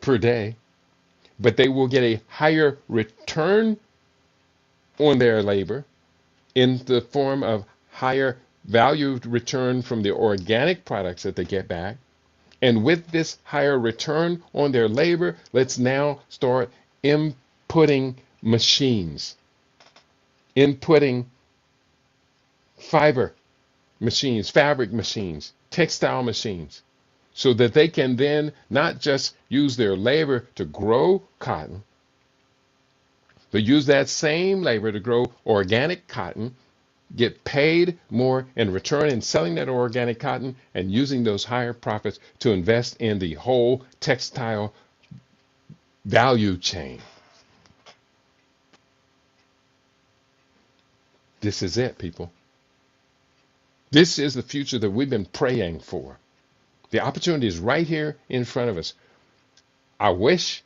per day, but they will get a higher return on their labor in the form of higher value return from the organic products that they get back. And with this higher return on their labor, let's now start inputting machines, inputting fiber machines, fabric machines, textile machines, so that they can then not just use their labor to grow cotton, but use that same labor to grow organic cotton, get paid more in return in selling that organic cotton, and using those higher profits to invest in the whole textile value chain. This is it, people. This is the future that we've been praying for. The opportunity is right here in front of us. I wish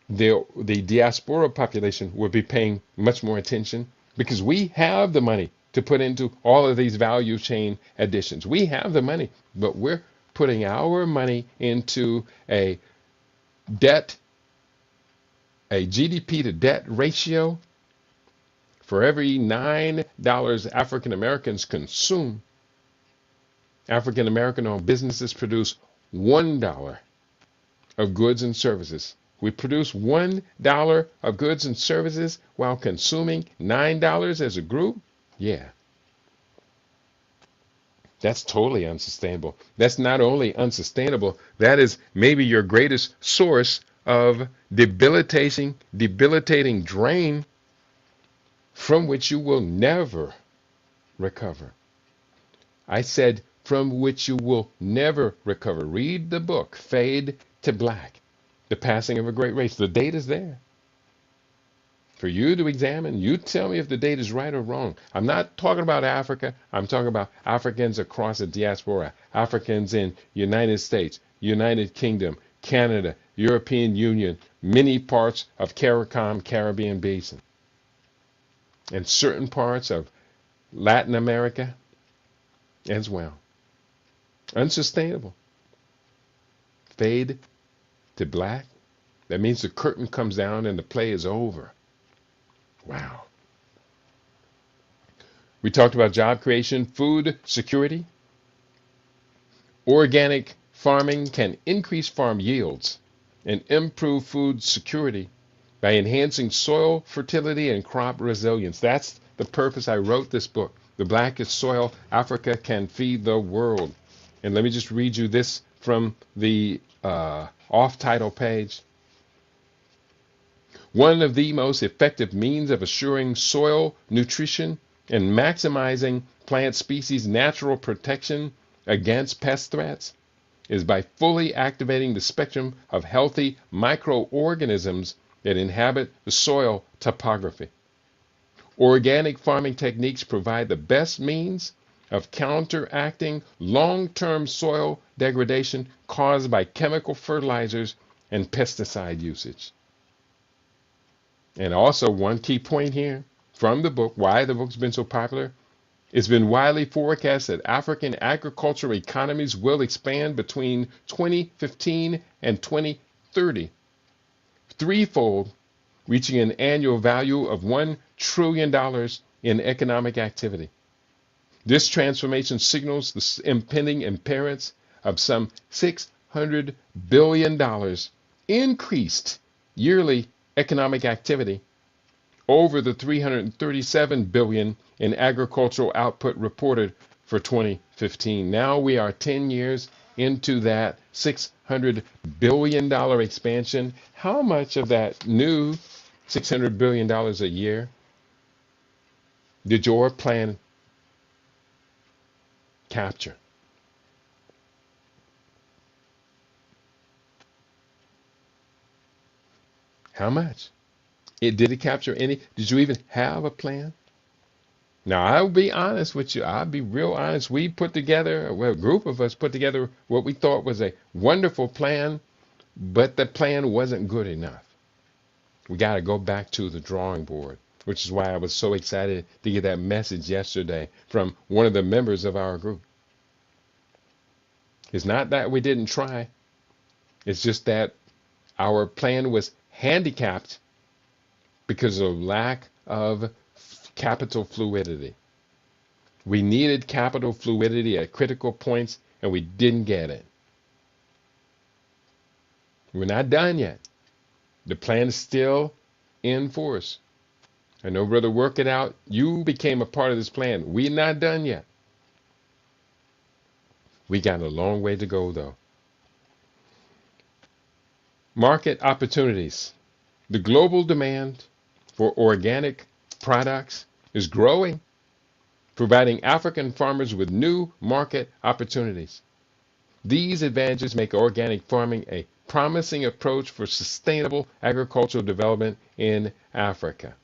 the diaspora population would be paying much more attention, because we have the money to put into all of these value chain additions. We have the money, but we're putting our money into a GDP to debt ratio. For every $9 African Americans consume, African American owned businesses produce $1 of goods and services. We produce $1 of goods and services while consuming $9 as a group. Yeah. That's totally unsustainable. That's not only unsustainable, that is maybe your greatest source of debilitating drain from which you will never recover. I said from which you will never recover. Read the book, Fade to Black, The Passing of a Great Race. The date is there for you to examine. You tell me if the date is right or wrong. I'm not talking about Africa. I'm talking about Africans across the diaspora, Africans in United States, United Kingdom, Canada, European Union, many parts of CARICOM, Caribbean Basin, and certain parts of Latin America as well. Unsustainable. Fade to black. That means the curtain comes down and the play is over. Wow. We talked about job creation, food security. Organic farming can increase farm yields and improve food security by enhancing soil fertility and crop resilience. That's the purpose I wrote this book. The Blackest Soil Africa Can Feed the World. And let me just read you this from the off-title page. One of the most effective means of assuring soil nutrition and maximizing plant species natural protection against pest threats is by fully activating the spectrum of healthy microorganisms that inhabit the soil topography. Organic farming techniques provide the best means of counteracting long-term soil degradation caused by chemical fertilizers and pesticide usage. And also, one key point here from the book, why the book's been so popular, it's been widely forecast that African agricultural economies will expand between 2015 and 2030, threefold, reaching an annual value of $1 trillion in economic activity. This transformation signals the impending appearance of some $600 billion increased yearly economic activity over the $337 billion in agricultural output reported for 2015. Now we are 10 years into that $600 billion expansion. How much of that new $600 billion a year did your plan capture? How much? Did it capture any? Did you even have a plan? Now, I'll be honest with you. I'll be real honest. We put together, well, a group of us put together what we thought was a wonderful plan, but the plan wasn't good enough. We got to go back to the drawing board, which is why I was so excited to get that message yesterday from one of the members of our group. It's not that we didn't try. It's just that our plan was handicapped because of lack of capital fluidity. We needed capital fluidity at critical points, and we didn't get it. We're not done yet. The plan is still in force. I know, brother, work it out. You became a part of this plan. We're not done yet. We got a long way to go, though. Market opportunities. The global demand for organic products is growing, providing African farmers with new market opportunities. These advantages make organic farming a promising approach for sustainable agricultural development in Africa.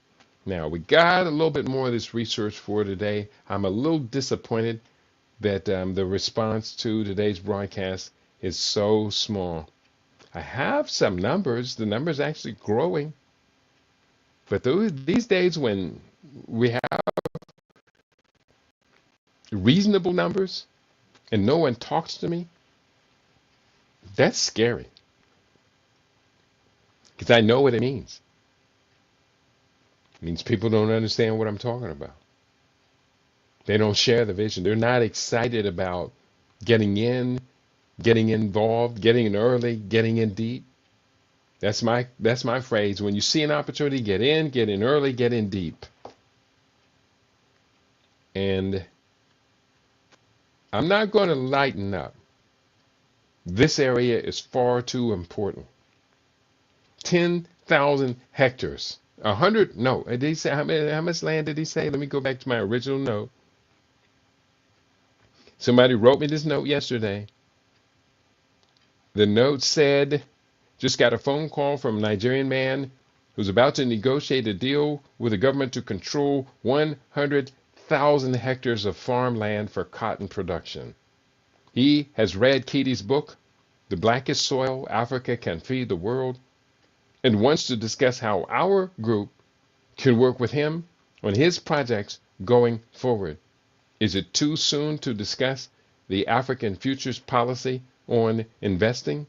Now, we got a little bit more of this research for today. I'm a little disappointed that the response to today's broadcast is so small. I have some numbers. The numbers actually growing. But these days when we have reasonable numbers and no one talks to me, that's scary. Because I know what it means. It means people don't understand what I'm talking about. They don't share the vision. They're not excited about getting in, getting involved, getting in early, getting in deep. That's my phrase. When you see an opportunity, get in early, get in deep. And I'm not going to lighten up. This area is far too important. 10,000 hectares. 100, no, did he say, how much land did he say? Let me go back to my original note. Somebody wrote me this note yesterday. The note said, just got a phone call from a Nigerian man who's about to negotiate a deal with the government to control 100,000 hectares of farmland for cotton production. He has read Kitty's book, The Blackest Soil Africa Can Feed the World, and wants to discuss how our group can work with him on his projects going forward. Is it too soon to discuss the African Futures Policy on investing?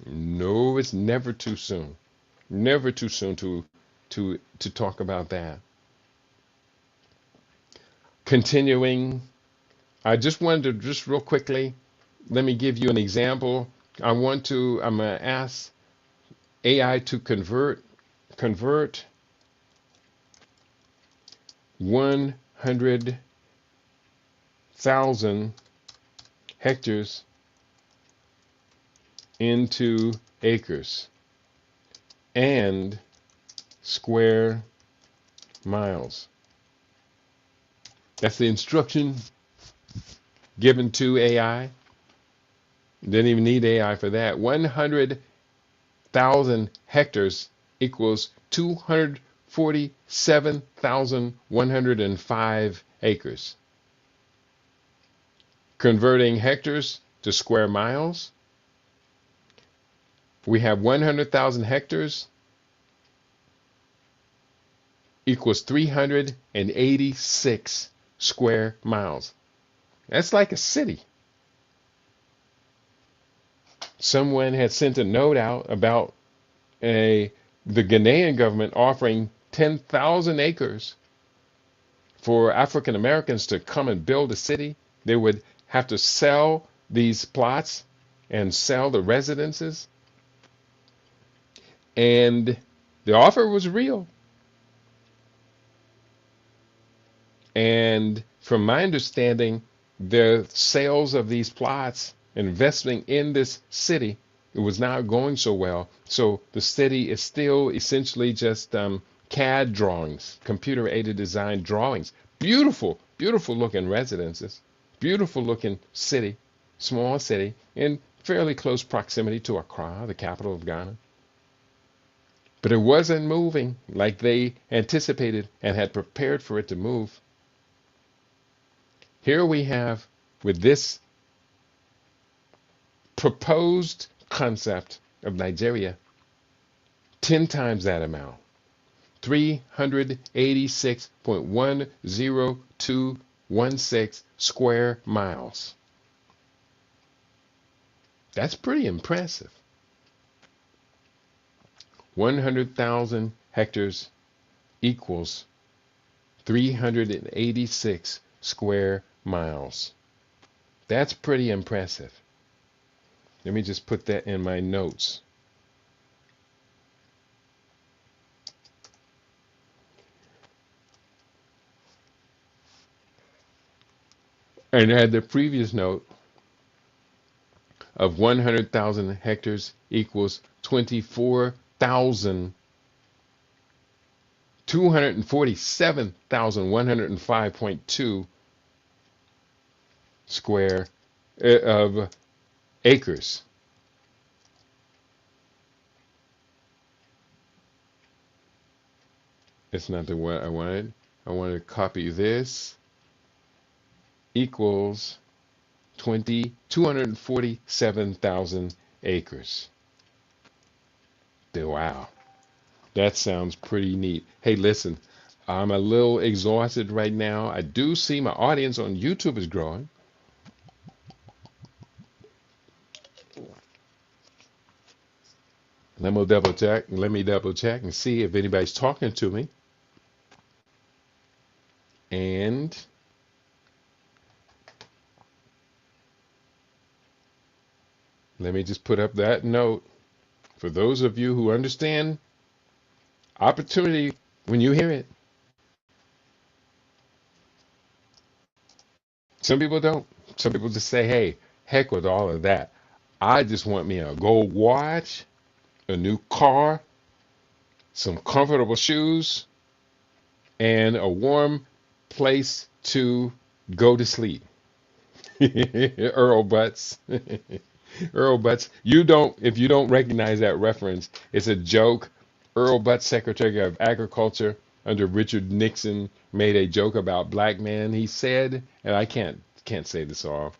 No, it's never too soon. Never too soon to talk about that. Continuing, I just wanted to just real quickly, let me give you an example. I'm going to ask AI to convert 100,000 hectares into acres and square miles. That's the instruction given to AI. Didn't even need AI for that. 100,000 hectares equals 247,105 acres. Converting hectares to square miles, we have 100,000 hectares equals 386 square miles. That's like a city. Someone had sent a note out about the Ghanaian government offering 10,000 acres for African Americans to come and build a city. They would have to sell these plots and sell the residences. And the offer was real. And from my understanding, the sales of these plots, investing in this city, it was not going so well. So the city is still essentially just CAD drawings, computer-aided design drawings. Beautiful, beautiful looking residences, beautiful looking city, small city, in fairly close proximity to Accra, the capital of Ghana. But it wasn't moving like they anticipated and had prepared for it to move. Here we have, with this proposed concept of Nigeria, 10 times that amount, 386.10216 square miles. That's pretty impressive. 100,000 hectares equals 386 square miles. That's pretty impressive. Let me just put that in my notes. And I had the previous note of 100,000 hectares equals 247,105.2 square of acres. That's not the one I wanted. I wanted to copy this. Equals 247,000 acres. Wow, that sounds pretty neat. Hey, listen, I'm a little exhausted right now. I do see my audience on YouTube is growing. Let me double check. Let me double check and see if anybody's talking to me. And let me just put up that note for those of you who understand opportunity when you hear it. Some people don't. Some people just say, hey, heck with all of that. I just want me a gold watch, a new car, some comfortable shoes, and a warm place to go to sleep. Earl Butts. Earl Butts. If you don't recognize that reference, it's a joke. Earl Butts, Secretary of Agriculture under Richard Nixon, made a joke about black men. He said, and I can't say this all.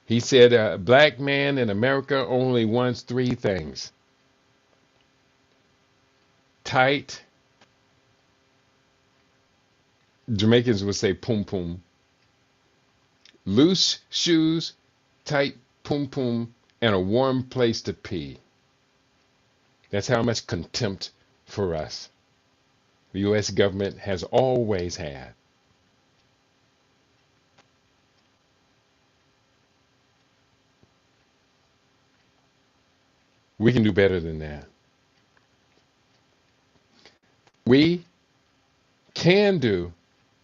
He said, a black man in America only wants three things: tight, Jamaicans would say pum pum, loose shoes, tight pum pum, and a warm place to pee. That's how much contempt for us the U.S. government has always had. We can do better than that. We can do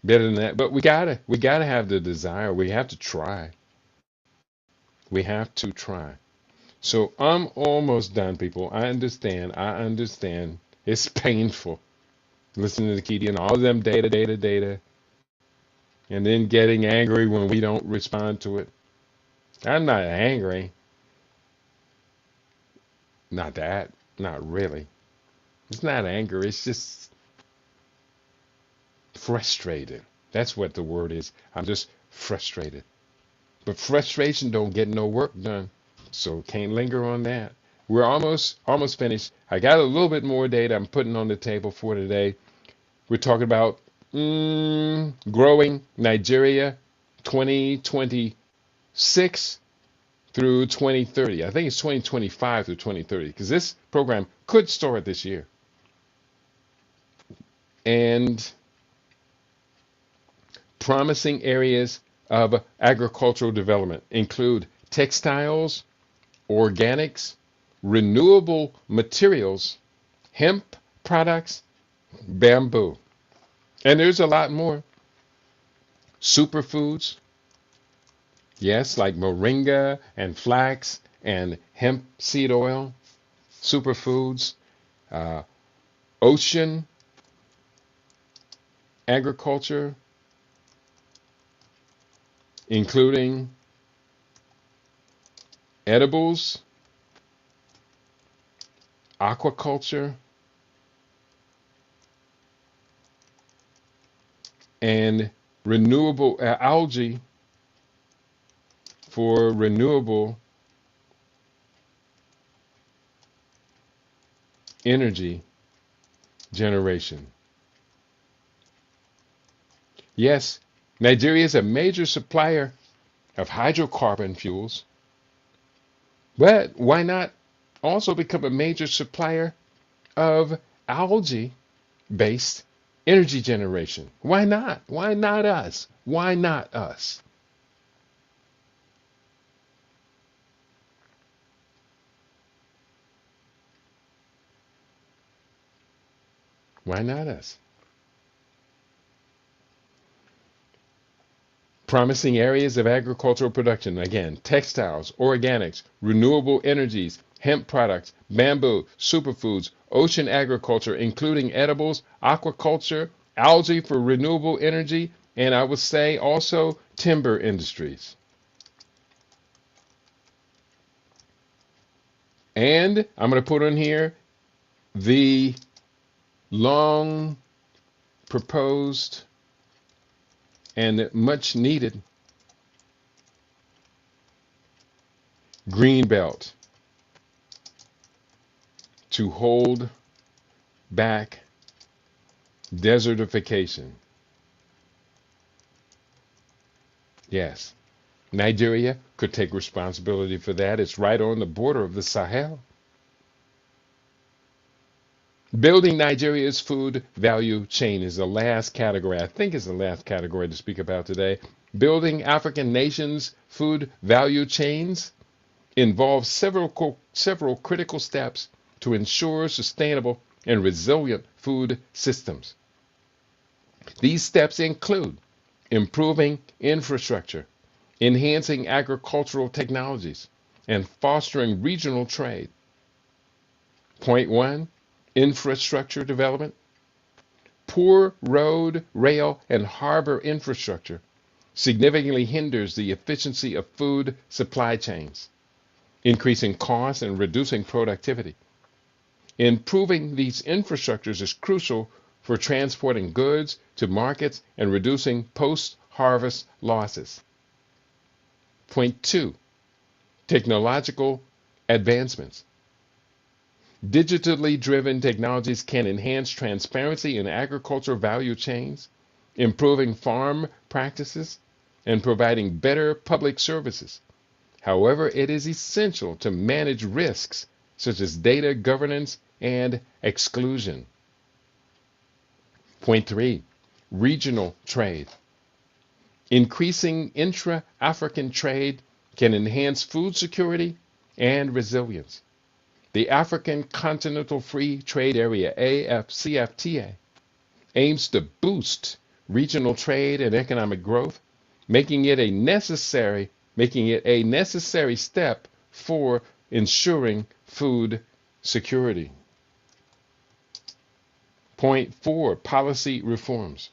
better than that, but we gotta have the desire. We have to try. We have to try. So I'm almost done, people. I understand. It's painful listening to Kitty and all of them data, and then getting angry when we don't respond to it. I'm not angry. Not that. Not really. It's not anger. It's just frustrated. That's what the word is. I'm just frustrated. But frustration don't get no work done. So can't linger on that. We're almost finished. I got a little bit more data I'm putting on the table for today. We're talking about growing Nigeria 2026 through 2030. I think it's 2025 through 2030 because this program could start this year. And promising areas of agricultural development include textiles, organics, renewable materials, hemp products, bamboo. And there's a lot more. Superfoods, yes, like moringa and flax and hemp seed oil, superfoods, ocean agriculture, including edibles, aquaculture, and renewable algae for renewable energy generation. Yes, Nigeria is a major supplier of hydrocarbon fuels, but why not also become a major supplier of algae-based energy generation? Why not? Why not us? Why not us? Why not us? Promising areas of agricultural production, again, textiles, organics, renewable energies, hemp products, bamboo, superfoods, ocean agriculture, including edibles, aquaculture, algae for renewable energy, and I would say also timber industries. And I'm going to put on here the long proposed and much needed green belt to hold back desertification. Yes, Nigeria could take responsibility for that. It's right on the border of the Sahel. Building Nigeria's food value chain is the last category, I think is the last category to speak about today. Building African nations' food value chains involves several critical steps to ensure sustainable and resilient food systems. These steps include improving infrastructure, enhancing agricultural technologies, and fostering regional trade. Point one, infrastructure development. Poor road, rail, and harbor infrastructure significantly hinders the efficiency of food supply chains, increasing costs and reducing productivity. Improving these infrastructures is crucial for transporting goods to markets and reducing post-harvest losses. Point two, technological advancements. Digitally driven technologies can enhance transparency in agricultural value chains, improving farm practices, and providing better public services. However, it is essential to manage risks such as data governance and exclusion. Point three, regional trade. Increasing intra-African trade can enhance food security and resilience. The African Continental Free Trade Area, AFCFTA, aims to boost regional trade and economic growth, making it a necessary step for ensuring food security. Point four, policy reforms.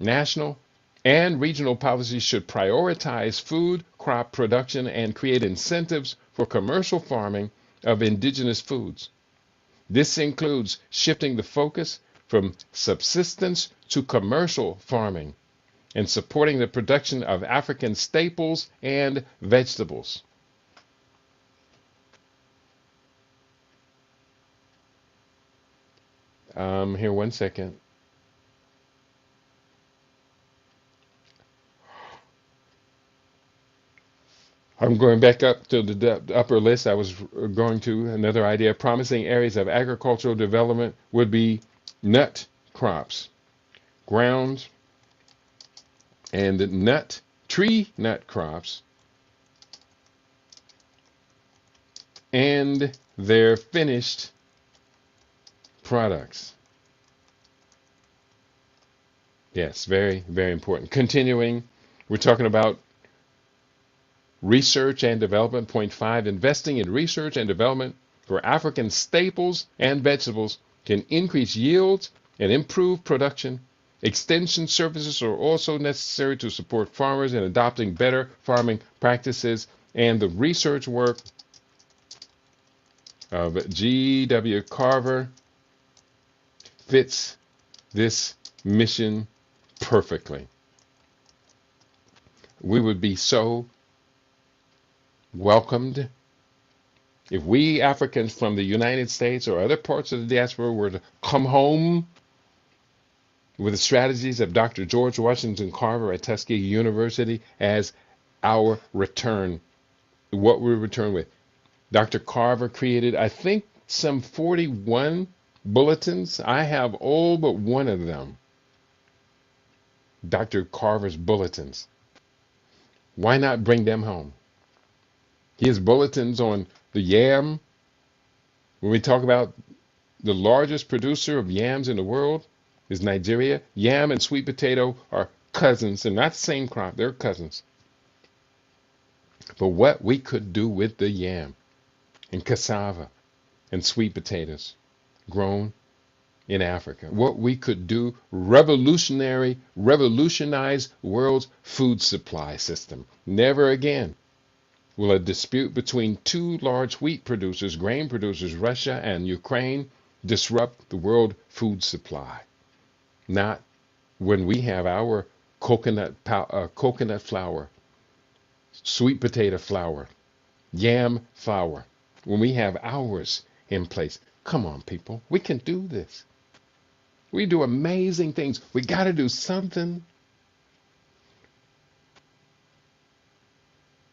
National and regional policies should prioritize food crop production and create incentives for commercial farming of indigenous foods. This includes shifting the focus from subsistence to commercial farming and supporting the production of African staples and vegetables. Here, one second. I'm going back up to the upper list. I was going to another idea. Promising areas of agricultural development would be nut crops, ground and tree nut crops, and their finished products. Yes, very, very important. Continuing, we're talking about research and development. Point five, investing in research and development for African staples and vegetables can increase yields and improve production. Extension services are also necessary to support farmers in adopting better farming practices, and the research work of G.W. Carver fits this mission perfectly. we would be so welcomed if we Africans from the United States or other parts of the diaspora were to come home with the strategies of Dr. George Washington Carver at Tuskegee University as our return, what we return with. Dr. Carver created, I think, some 41 bulletins. I have all but one of them. Dr. Carver's bulletins. Why not bring them home? His bulletins on the yam, when we talk about the largest producer of yams in the world is Nigeria. Yam and sweet potato are cousins. They're not the same crop, they're cousins. But what we could do with the yam and cassava and sweet potatoes grown in Africa. What we could do, revolutionize world's food supply system. Never again will a dispute between two large wheat producers, grain producers, Russia and Ukraine, disrupt the world food supply. Not when we have our coconut flour, sweet potato flour, yam flour. When we have ours in place. Come on, people. We can do this. We do amazing things. We got to do something.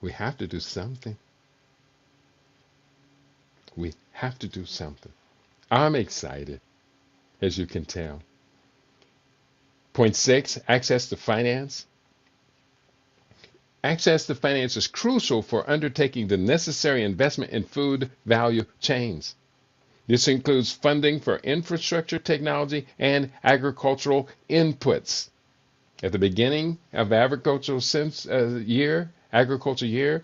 We have to do something. We have to do something. I'm excited, as you can tell. Point 6, access to finance. Access to finance is crucial for undertaking the necessary investment in food value chains. This includes funding for infrastructure, technology, and agricultural inputs. At the beginning of agriculture year,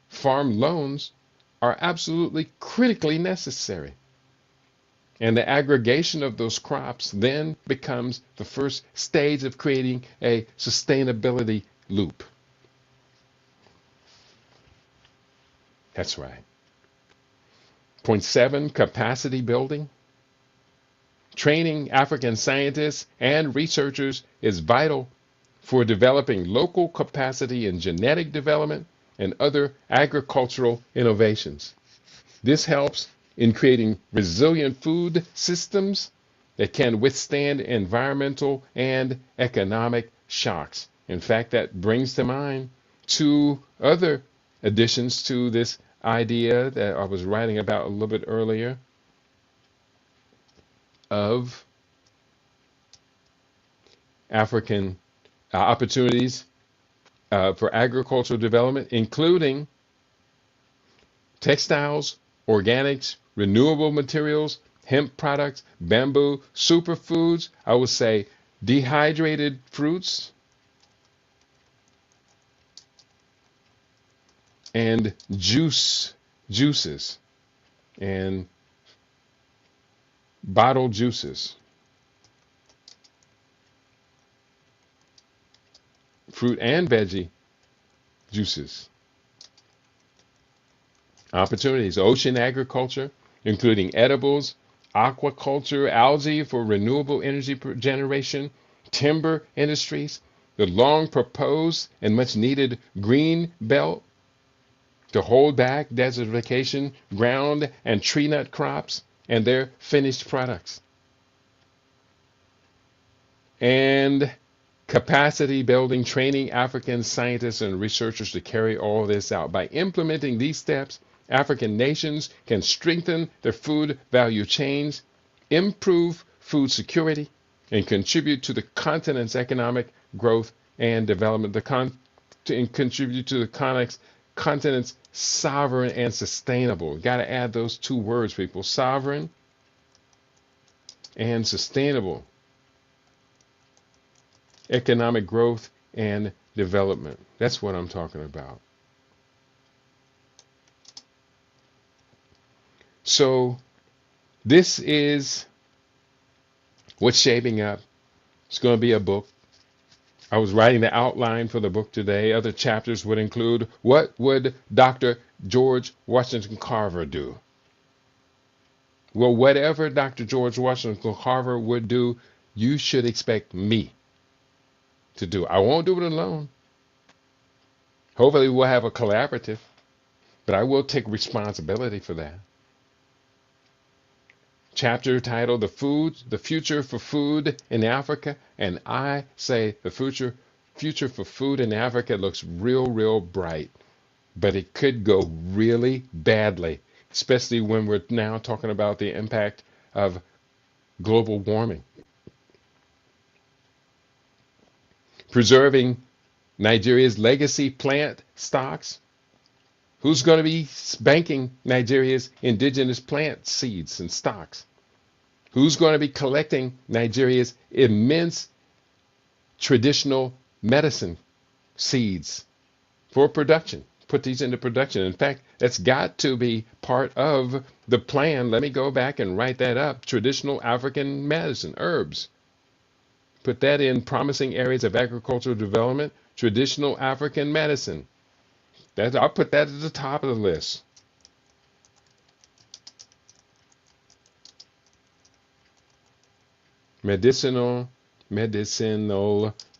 farm loans are absolutely critically necessary. And the aggregation of those crops then becomes the first stage of creating a sustainability loop. That's right. Point 7, capacity building. Training African scientists and researchers is vital for developing local capacity in genetic development and other agricultural innovations. This helps in creating resilient food systems that can withstand environmental and economic shocks. In fact, that brings to mind two other additions to this idea that I was writing about a little bit earlier of African opportunities for agricultural development, including textiles, organics, renewable materials, hemp products, bamboo, superfoods, I would say dehydrated fruits, and juices, and bottled juices, fruit and veggie juices. Opportunities, ocean agriculture, including edibles, aquaculture, algae for renewable energy generation, timber industries, the long proposed and much needed green belt to hold back desertification, ground and tree nut crops, and their finished products. And capacity building, training African scientists and researchers to carry all this out. By implementing these steps, African nations can strengthen their food value chains, improve food security, and contribute to the continent's economic growth and development, and contribute to the continent's sovereign and sustainable. Got to add those two words, people. Sovereign and sustainable economic growth and development. That's what I'm talking about. So this is what's shaping up. It's going to be a book. I was writing the outline for the book today. Other chapters would include, what would Dr. George Washington Carver do? Well, whatever Dr. George Washington Carver would do, you should expect me to do. I won't do it alone. Hopefully we'll have a collaborative, but I will take responsibility for that. Chapter titled The Future for Food in Africa. And I say the future for food in Africa looks real bright, but it could go really badly, especially when we're now talking about the impact of global warming. Preserving Nigeria's legacy plant stocks. Who's going to be banking Nigeria's indigenous plant seeds and stocks? Who's going to be collecting Nigeria's immense traditional medicine seeds for production? Put these into production. In fact, that's got to be part of the plan. Let me go back and write that up. Traditional African medicine, herbs. Put that in promising areas of agricultural development. Traditional African medicine. I'll put that at the top of the list. Medicinal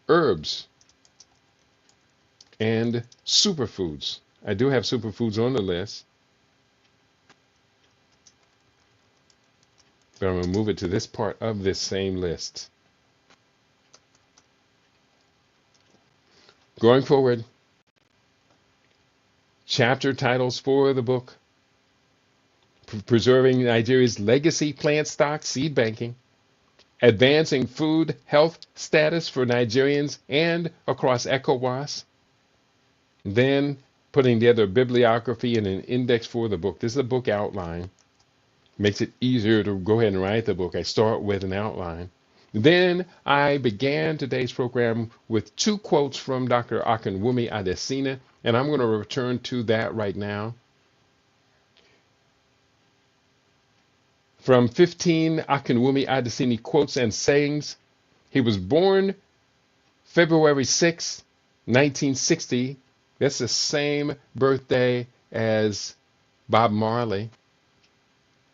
herbs and superfoods. I do have superfoods on the list, but I'm going to move it to this part of this same list. Going forward, chapter titles for the book: Preserving Nigeria's Legacy Plant Stock Seed Banking, Advancing Food Health Status for Nigerians and across ECOWAS, then putting together a bibliography and an index for the book. This is a book outline. Makes it easier to go ahead and write the book. I start with an outline. Then I began today's program with 2 quotes from Dr. Akinwumi Adesina, and I'm going to return to that right now. From 15 Akinwumi Adesina quotes and sayings. He was born February 6, 1960. That's the same birthday as Bob Marley.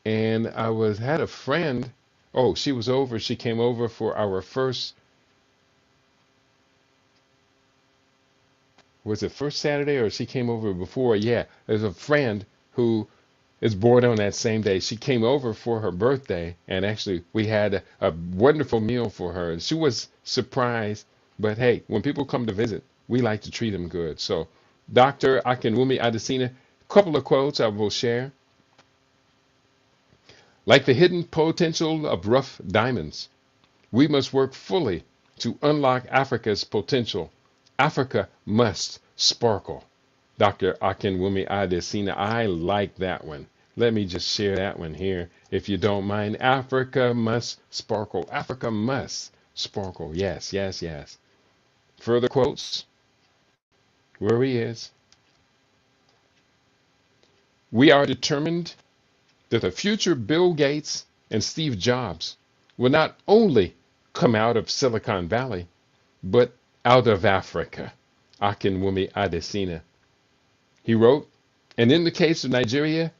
And I had a friend. Oh, she came over for our first, was it first Saturday or she came over before? Yeah, there's a friend who is born on that same day. She came over for her birthday, and actually we had a wonderful meal for her. She was surprised, but hey, when people come to visit, we like to treat them good. So Dr. Akinwumi Adesina, a couple of quotes I will share. Like the hidden potential of rough diamonds, we must work fully to unlock Africa's potential. Africa must sparkle. Dr. Akinwumi Adesina, I like that one. Let me just share that one here, if you don't mind. Africa must sparkle. Africa must sparkle. Yes, yes, yes. Further quotes. Where he is. We are determined that the future Bill Gates and Steve Jobs will not only come out of Silicon Valley, but out of Africa. Akinwumi Adesina. He wrote, and in the case of Nigeria,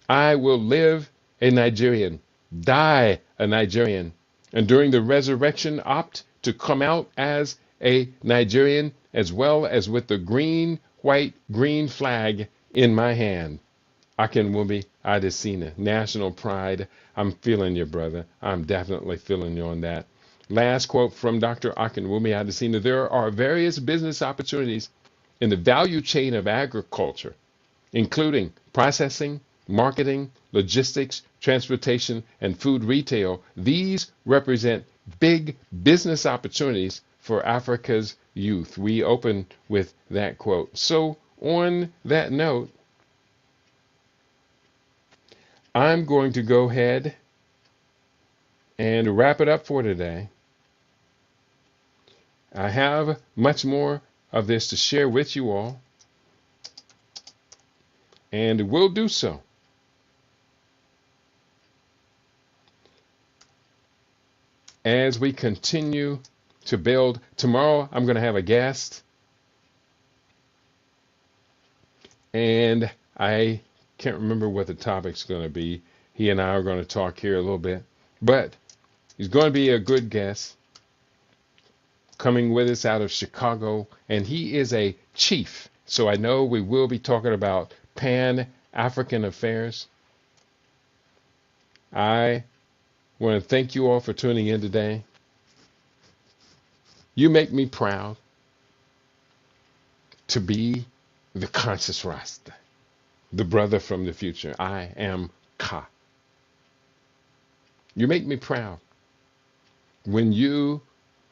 I will live a Nigerian, die a Nigerian, and during the resurrection opt to come out as a Nigerian, as well as with the green, white, green flag in my hand. Akinwumi Adesina, national pride. I'm feeling you, brother. I'm definitely feeling you on that. Last quote from Dr. Akinwumi Adesina. There are various business opportunities in the value chain of agriculture, including processing, marketing, logistics, transportation, and food retail. These represent big business opportunities for Africa's youth. We open with that quote. So on that note, I'm going to go ahead and wrap it up for today. I have much more of this to share with you all, and will do so. As we continue to build, tomorrow I'm going to have a guest, and I can't remember what the topic's going to be. He and I are going to talk here a little bit, but he's going to be a good guest coming with us out of Chicago, and he is a chief So I know we will be talking about Pan-African affairs. I want to thank you all for tuning in today. You make me proud to be the conscious Rasta, the brother from the future. I am Ka. You make me proud when you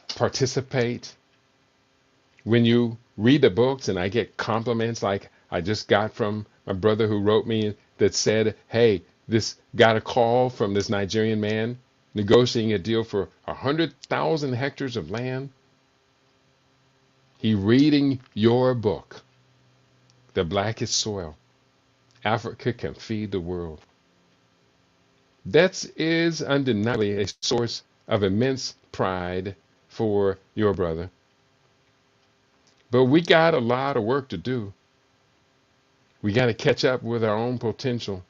participate, when you read the books, and I get compliments like I just got from my brother who wrote me that said, hey, this got a call from this Nigerian man negotiating a deal for 100,000 hectares of land. He reading your book, The Blackest Soil. Africa can feed the world. That is undeniably a source of immense pride for your brother. But we got a lot of work to do. We got to catch up with our own potential.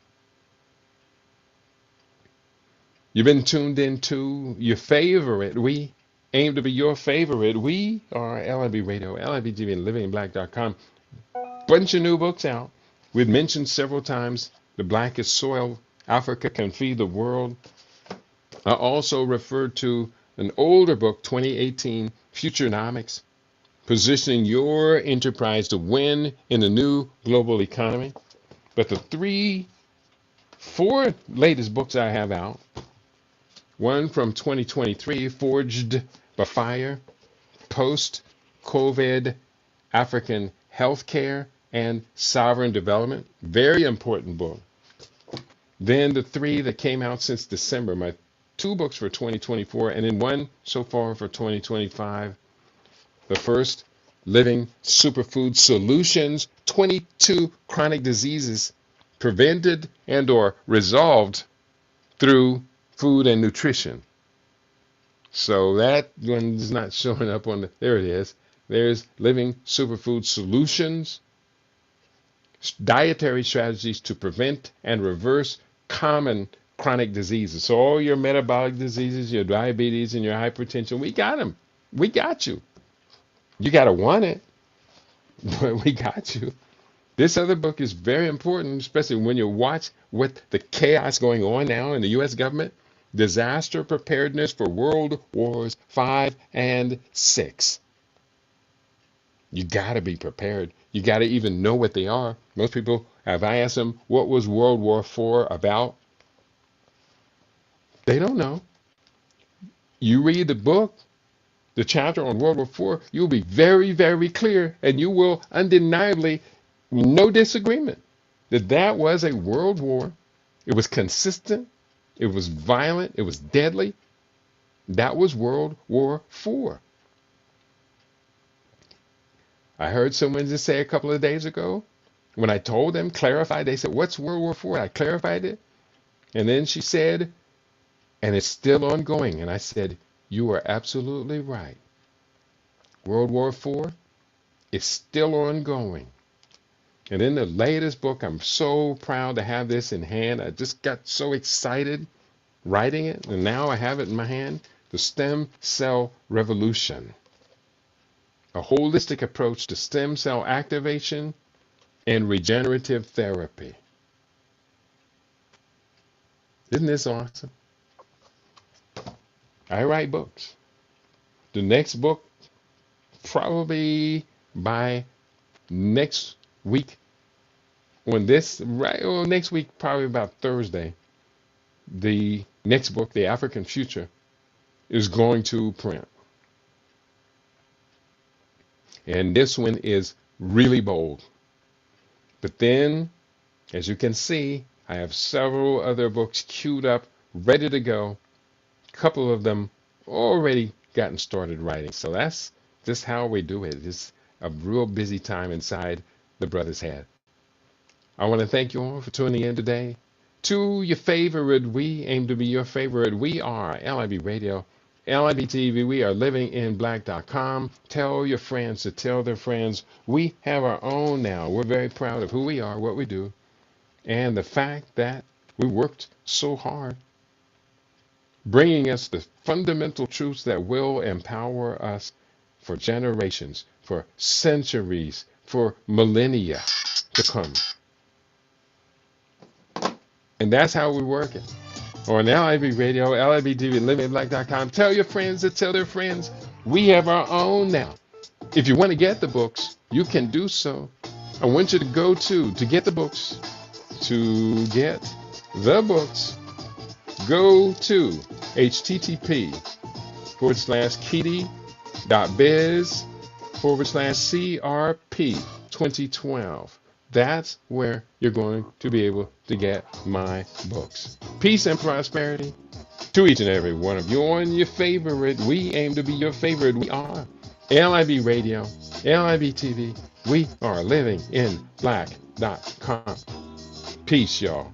You've been tuned into your favorite. We aim to be your favorite. We are LIB Radio, LIBTV, and livinginblack.com. Bunch of new books out. We've mentioned several times The Blackest Soil, Africa Can Feed the World. I also referred to an older book, 2018, Futurenomics, positioning your enterprise to win in the new global economy. But the four latest books I have out, one from 2023, Forged by Fire, Post-COVID African Healthcare and Sovereign Development. Very important book. Then the three that came out since December, my two books for 2024, and then one so far for 2025. The first, Living Superfood Solutions, 22 chronic diseases prevented and or resolved through food and nutrition. So that one is not showing up on there it is. There's Living Superfood Solutions, dietary strategies to prevent and reverse common chronic diseases. So all your metabolic diseases, your diabetes and your hypertension, we got them. We got you. You got to want it, but we got you. This other book is very important, especially when you watch what the chaos going on now in the U.S. government. Disaster Preparedness for World Wars 5 and 6. You got to be prepared. You got to even know what they are. Most people, if I ask them, what was World War 4 about? They don't know. You read the book, the chapter on World War 4, you'll be very, very clear, and you will undeniably, no disagreement, that was a world war. It was consistent. It was violent. It was deadly. That was World War IV. I heard someone just say a couple of days ago, when I told them, clarified, they said, what's World War IV? I clarified it. And then she said, and it's still ongoing. And I said, you are absolutely right. World War IV is still ongoing. And in the latest book, I'm so proud to have this in hand. I just got so excited writing it, and now I have it in my hand. The Stem Cell Revolution. A holistic approach to stem cell activation and regenerative therapy. Isn't this awesome? I write books. The next book, probably by next week, next week, probably about Thursday, the next book, The African Future, is going to print. And this one is really bold. But then, as you can see, I have several other books queued up, ready to go. A couple of them already gotten started writing. So that's just how we do it. It's a real busy time inside the brother's head. I want to thank you all for tuning in today. To your favorite, we aim to be your favorite. We are LIB Radio, LIB TV. We are livinginblack.com. Tell your friends to tell their friends. We have our own now. We're very proud of who we are, what we do, and the fact that we worked so hard, bringing us the fundamental truths that will empower us for generations, for centuries, for millennia to come. And that's how we're working. On LIB Radio, LIB TV, LivingBlack.com. Tell your friends to tell their friends. We have our own now. If you want to get the books, you can do so. I want you to go to get the books. To get the books, go to http://kitty.biz/CRP 2012. That's where you're going to be able to get my books. Peace and prosperity to each and every one of you on your favorite. We aim to be your favorite. We are LIB Radio, LIB TV. We are living in black.com. Peace, y'all.